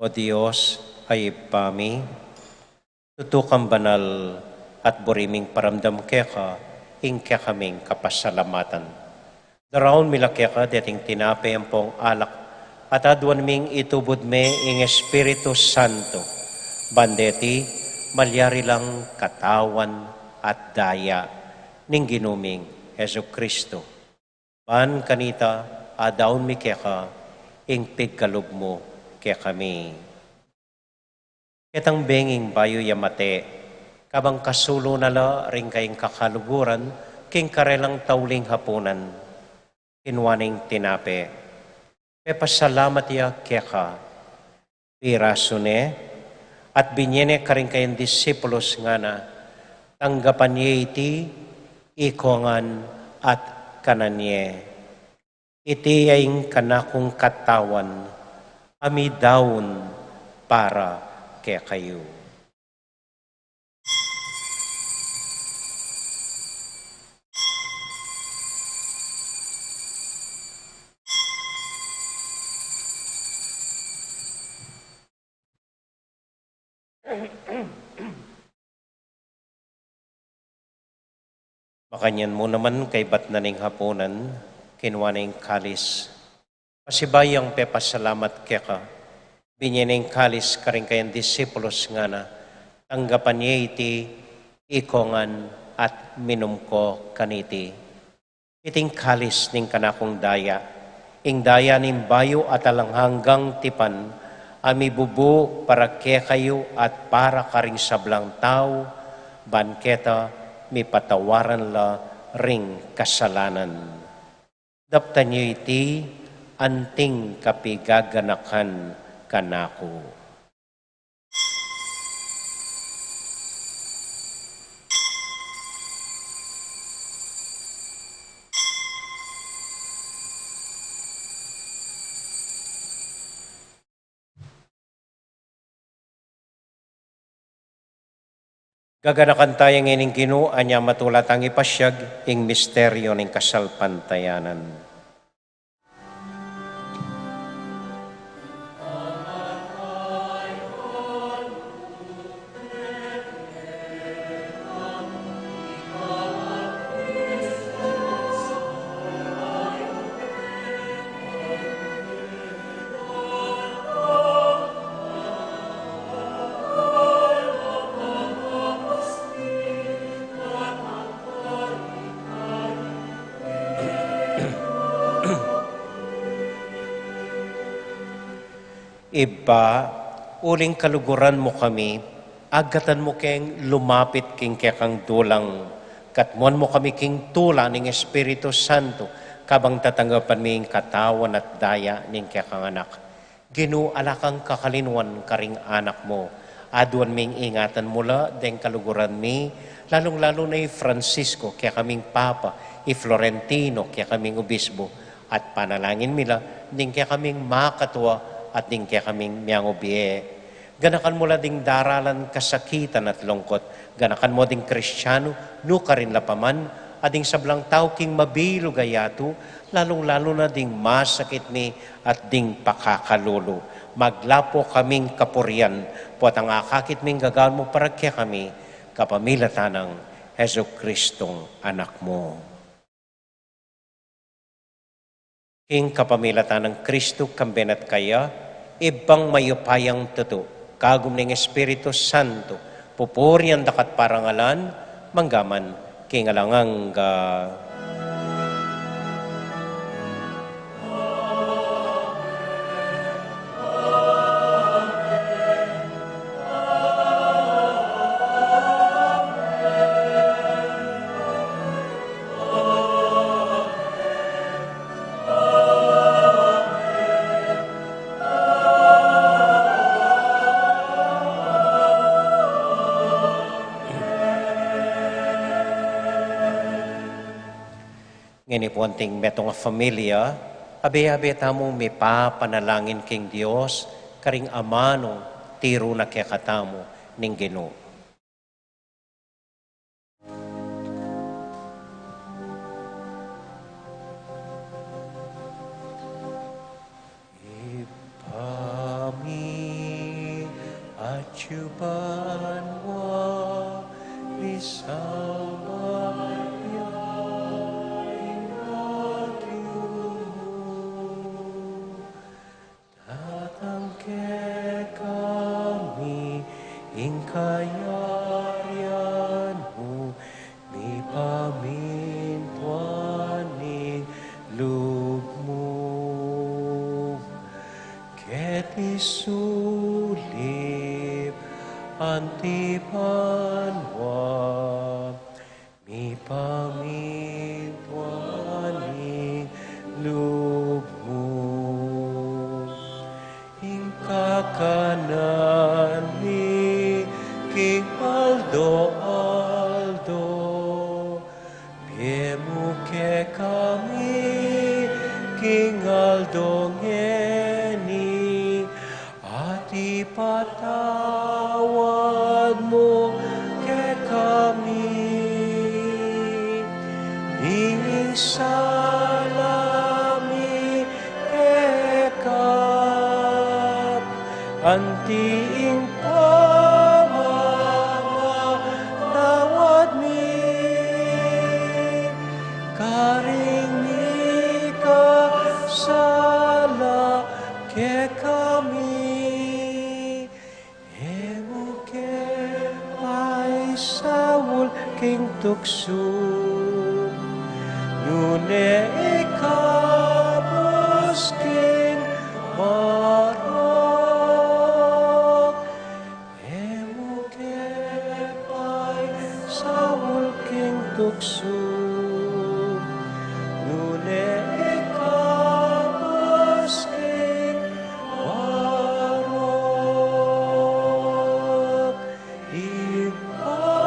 O Diyos, ay pami, tutukang banal at buriming paramdam keka, ing kya kaming kapasalamatan. Daraon mila keka, dating tinape ang pong alak, at adwan ming itubod me ing Espiritu Santo. Bandeti, malyari lang katawan at daya, ning ginuming Heso Kristo. Ban kanita, adaon mi keka, ing pigkalub mo, kaya kami. Kitang benging bayo yamate, kabang kasulo nala ring kayong kakaluguran, king karelang tauling hapunan, kinwaning tinape. Pasalamat ya kaya ka, pirasune, at binyene ka rin kayong disipulos nga na, tanggapan niya iti, ikongan at kananye. Iti aying kanakong katawan, ami daon para kaya kayo. Makanyan mo naman kay bat na ning hapunan, kinwa ning kalis. Pasibayang pepasalamat kaya ka, binyaning kalis ka rin kayang disipulos nga na, tanggapan niya iti, ikongan at minum ko kaniti. Iting kalis ning kanakong daya, ing daya ning bayo at alang hanggang tipan, ami bubu para kaya kayo at para ka ring sablang tao, banketa, may patawaran la ring kasalanan. Daptan niyo iti, anting kapigaganakan kanako. Gaganakan tayo ngayon Ginoo, anya matulat ang ipasyag, ing misteryo ng kasalpantayanan. Iba, uling kaluguran mo kami, agatan mo keng lumapit king kekang dulang, katmuan mo kami king tula ning Espiritu Santo, kabang tatanggapan ming katawan at daya ning kekang anak. Ginoo, alakang kakalinuan karing anak mo, aduan ming ingatan mula, deng kaluguran mi, lalong-lalo na Francisco, kaya kaming Papa, Florentino, kaya kaming Obispo, at panalangin mila, ding kaya kaming makatwa, at ding kaya kaming miyang obie. Ganakan mo la ding daralan kasakitan at lungkot. Ganakan mo ding Kristyano, no ka rin lapaman, at ding sablang tao king mabilo gayato, lalong-lalo na ding masakit mi at ding pakakalulo. Maglapo kaming kapurian, po at ang akakit ming gagawin mo para kaya kami, kapamilatan ng Heso Kristong anak mo. King kapamilatan ng Kristo kambenat kaya, ibang mayupayang tuto, kagum ng Espiritu Santo, pupurian dakat parangalan, manggaman, kingalangang ngini po anting metong familia, abe-abe tamong may papanalangin king Dios, karing amano, tiro na kaya katamo, ning Ginoo. Ipami acuban wa bisabay kayarian mo, may pamintuaning loob mo. Ket isulip antipanwa, may pamintuaning loob mo. Ingkakanan King Aldo, piemu ke kami, King Aldo ngeni, at ipatawad mo ke kami. Ding salami ke kat, antiing king tukso, nune ikabos king marok, emuke pay sawul king tukso. Nune ikapos king warok, ipami,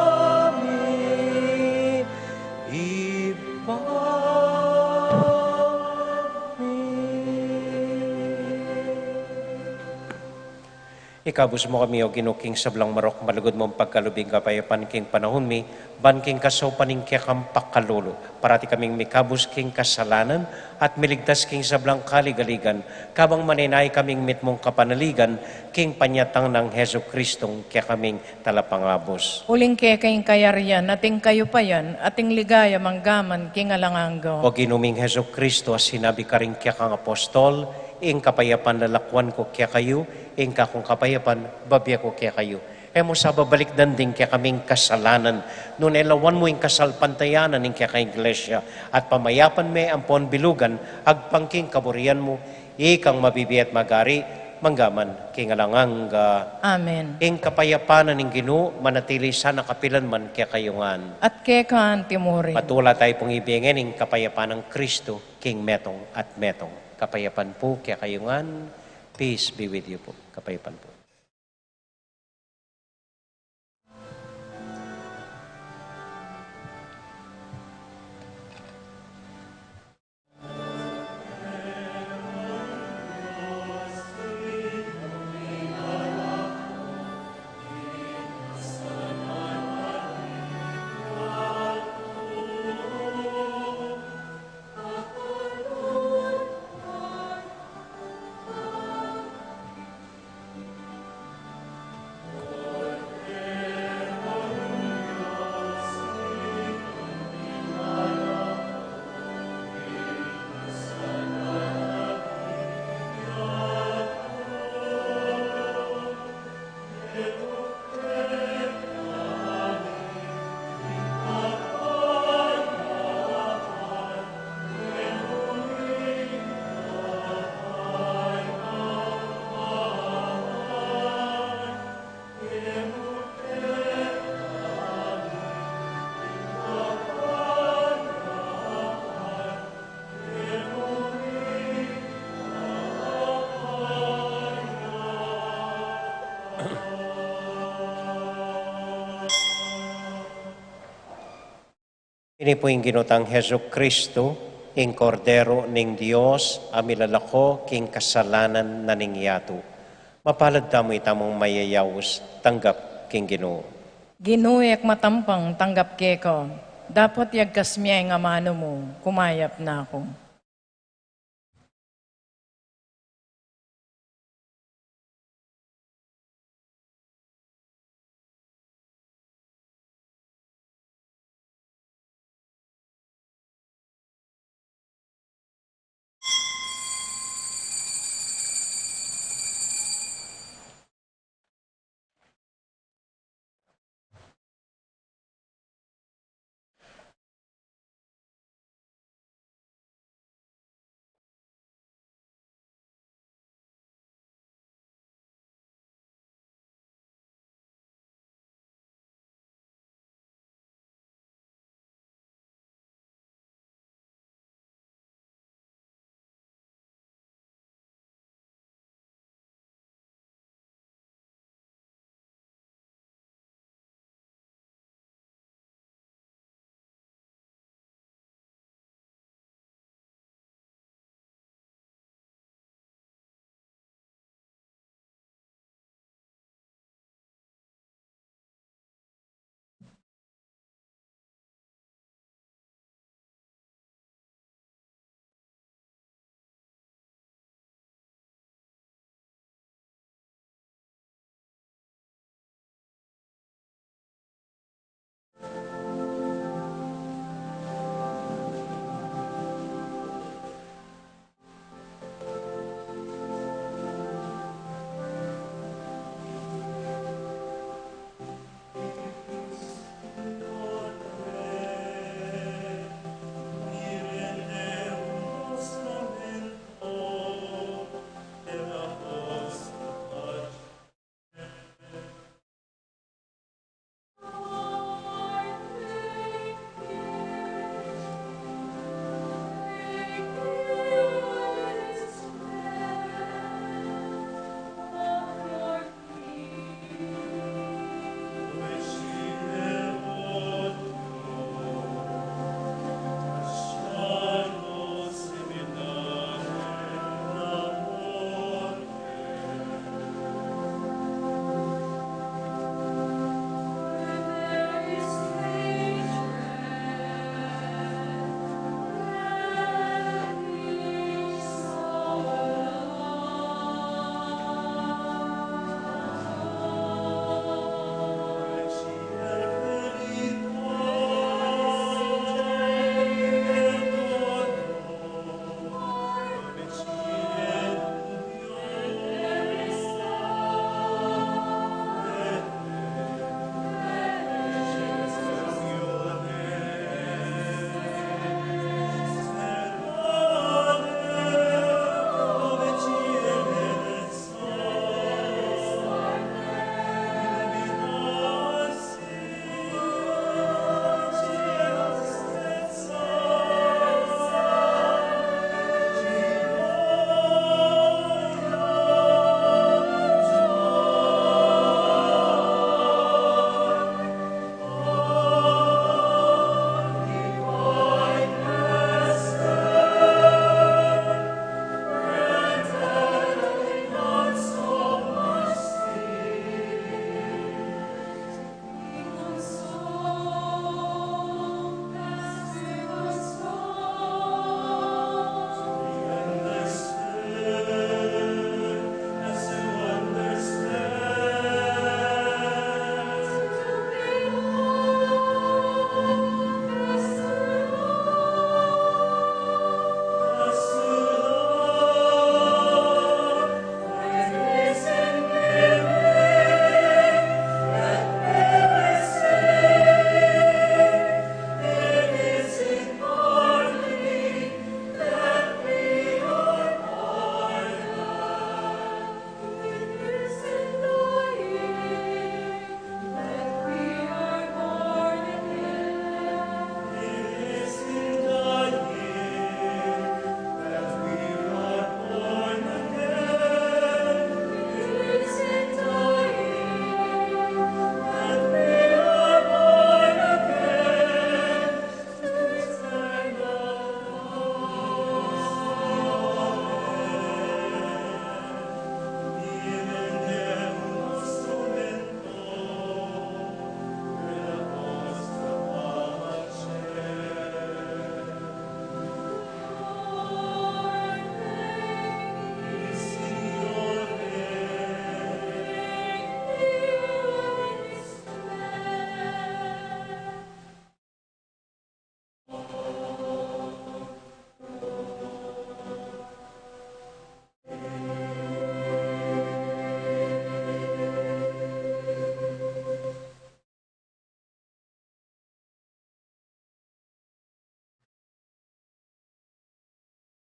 Ikabus mo kami o ginuking sablang marok, malugod mong pagkalubing kapayapan king panahon mi, ban king kaso paning kiyakam pagkalulo. Parati kaming mikabus king kasalanan at miligtas king sablang kaligaligan, kabang maninay kaming mitmong kapanaligan, king panyatang ng Heso Kristong kaya kaming talapangabos. Uling kayong kayarian, ating kayo pa yan, ating ligaya manggaman, king alanganggo. O ginuming Heso Kristo, sinabi ka rin kaya kang apostol, ing kapayapan lalakwan ko kaya kayo, ing kakong kapayapan, babya ko kaya kayo. Mo sa babalik danding kaya kaming kasalanan. Noon elawan mo ing kasalpantayanan ing kaya ka iglesia. At pamayapan me ang bilugan, agpangking kaburian mo, ikang mabibiyat magari, manggaman, kingalangang Amen. ing kapayapanan ing Ginoo manatili sana kapilan man kaya kayungan. At kekaan timuri. Patula tayo pong ibigin ing kapayapan ng Kristo, King Metong at Metong. Kapayapan po kaya kayungan. Peace be with you po. Kapayapan po. Ini po yung ginutang Heso Kristo, ing Kordero ning Dios, amilalako king kasalanan na ningyato. Mapalad tamo itamong mayayawos, tanggap king Ginoo. Ginuyak matampang tanggap keko. Dapat yagkas miya ang amano mo, kumayap na ako.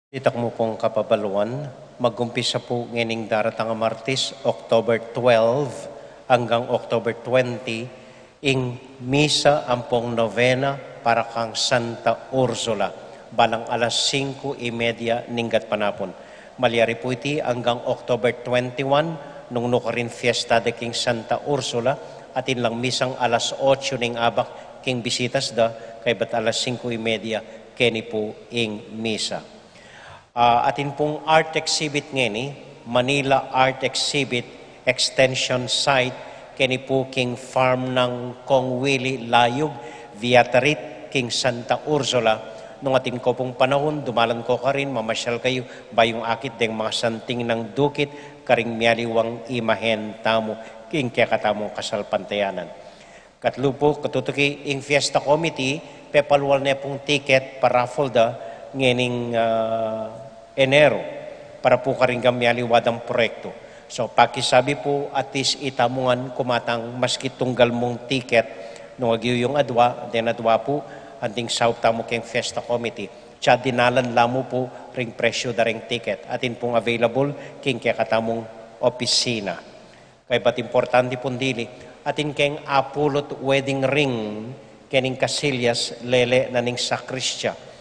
Itak mo pong kapabaluan, mag-umpisa po ngining daratang Martes, October 12 hanggang October 20, ing misa ampong novena para kang Santa Ursula, balang alas 5:30 ninggat panapon. Malyari po iti hanggang October 21, nung nukarin fiesta de King Santa Ursula, atin lang misang alas 8 ning abak king bisitas da, kay bat alas 5:30 keni po ing misa. Atin pong art exhibit ngeni, Manila Art Exhibit Extension Site, keni po king farm ng Kong Willie Layog, Viatarit, king Santa Ursula. Nung atin ko pong panahon, dumalan ko ka rin, mamasyal kayo, bayong akit deng mga santing ng dukit, karing miyaliwang imahen tamo, king kaya katamong kasalpantayanan. Katlo po, katutuki ing fiesta committee, pepalwal na pong ticket para raffle da, ngening Enero, para po karing gamyaliwad ang proyekto. So, pakisabi po, atis itamungan kumatang maski tunggal mong ticket, nung agyo yung adwa, then adwa po, anting saop tamo keng fiesta committee. Tsa dinalan lamo po ring presyo da ring ticket. Atin pong available king kaya katamong opisina. Kaya ba't importante pong dili, atin keng apulot wedding ring kening Casillas lele na ning sakristya.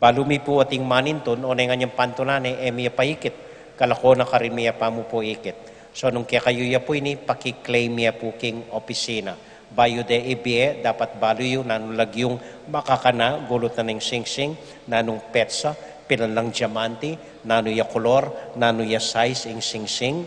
Balumi po ating maninton o nga niyang pantunane miya paikit. Kalako na karin miya pa mo po ikit. So nung kaya kayo ya po ini, pakiklaim miya po king opisina. Bayo de ibie, dapat balo yun, nanulag yung makakana, gulot na ning sing-sing, nanong petsa, pilan lang diamante, nano ya kolor, nano ya size, ing sing-sing.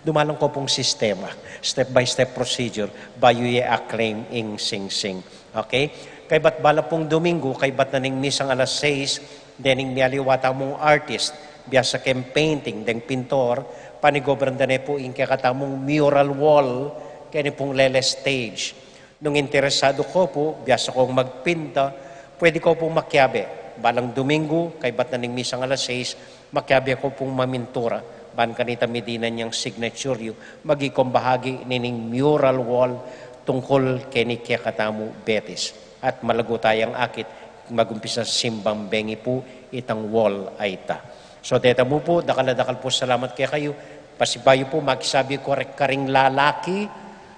Dumalang ko pong sistema, step by step procedure, bayo ya acclaim ing sing-sing. Okay? Kay ba't bala pong Domingo, kay ba't na ning misang alas 6, dening miyaliwata mong artist, biasa kem painting, deng pintor, panigobranda na po ing kakatamong mural wall, kaya pong lele stage. Nung interesado ko po, biasa kong magpinta, pwede ko pong makyabe. Balang Domingo, kay ba't na ning misang alas 6, makyabe ko pong mamintura. Ban kanita medina niyang signature yu, magikong bahagi nining mural wall tungkol kini kakatamong Betis. At malago tayang akit, magumpisa simbang bengi po, itang wall ay ta. So, teta mo po, dakal po, salamat kaya kayo. Pasibayo po, magsabi ko karing lalaki,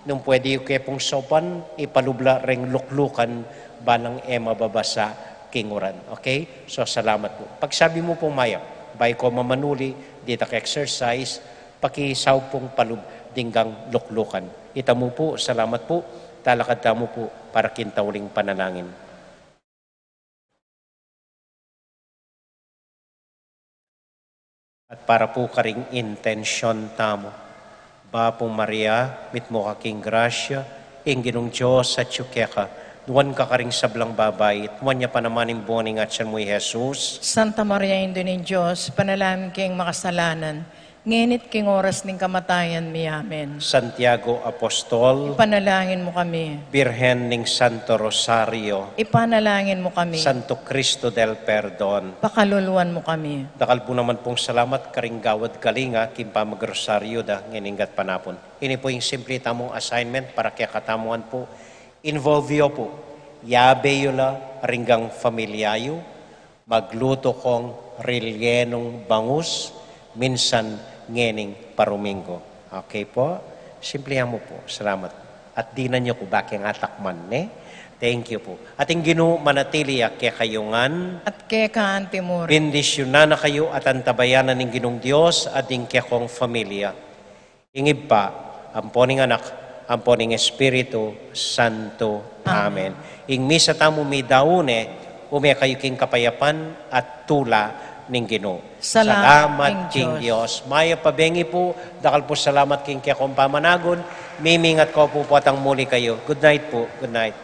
nung pwede yung kaya pong sopan, ipalubla ring luklukan, balang mababasa kinguran. Okay? So, salamat po. Pagsabi mo po, Maya, bay ko mamanuli, dita ka-exercise, pakisaw pong palub, dinggang luklukan. Ita mo po, salamat po. Talakad tamo po para kintauling panalangin. At para po karing intensyon tamo. Ba po Maria, mit mo kaking grasya, inginong Diyos at yukeka, duwan ka karing sablang babay, tuwan niya pa naman yung boning at siyan mo Jesus. Santa Maria, Indo ni Diyos, panalangin king makasalanan, ngenit king oras ning kamatayan mi. Amen. Santiago Apostol, Ipanalangin mo kami. Birhen ning Santo Rosario, Ipanalangin mo kami. Santo Cristo del Perdon, Pakaluluan mo kami. dakal po naman pong salamat karing gawad kalinga kimpa magrosaryo da nginingat panapon. Ini po yung simple tamong assignment para kaya katamuan po. Involve yo po. Yabe yo la ringgang familyayo. Magluto kong relyenong bangus. Minsan ngening parumingo. Okay po? Simplihan mo po. Salamat. At di na nyo ko baking atakman, Thank you po. Ating ginu manatili kaya kayungan. At kaya kaantimur. Bendisyonan na kayo at antabayanan ng Ginong Diyos at ng kekong familia. Ingib pa, amponing anak, amponing Espiritu Santo. Amen. Ing misa tamo may daune, umya kayo king kapayapan at tula ning Ginoo. Salamat king Dios. Maya pabengi po, dakal po salamat king kekong pamanagon. Mimingat ko po patang muli kayo. Good night po. Good night.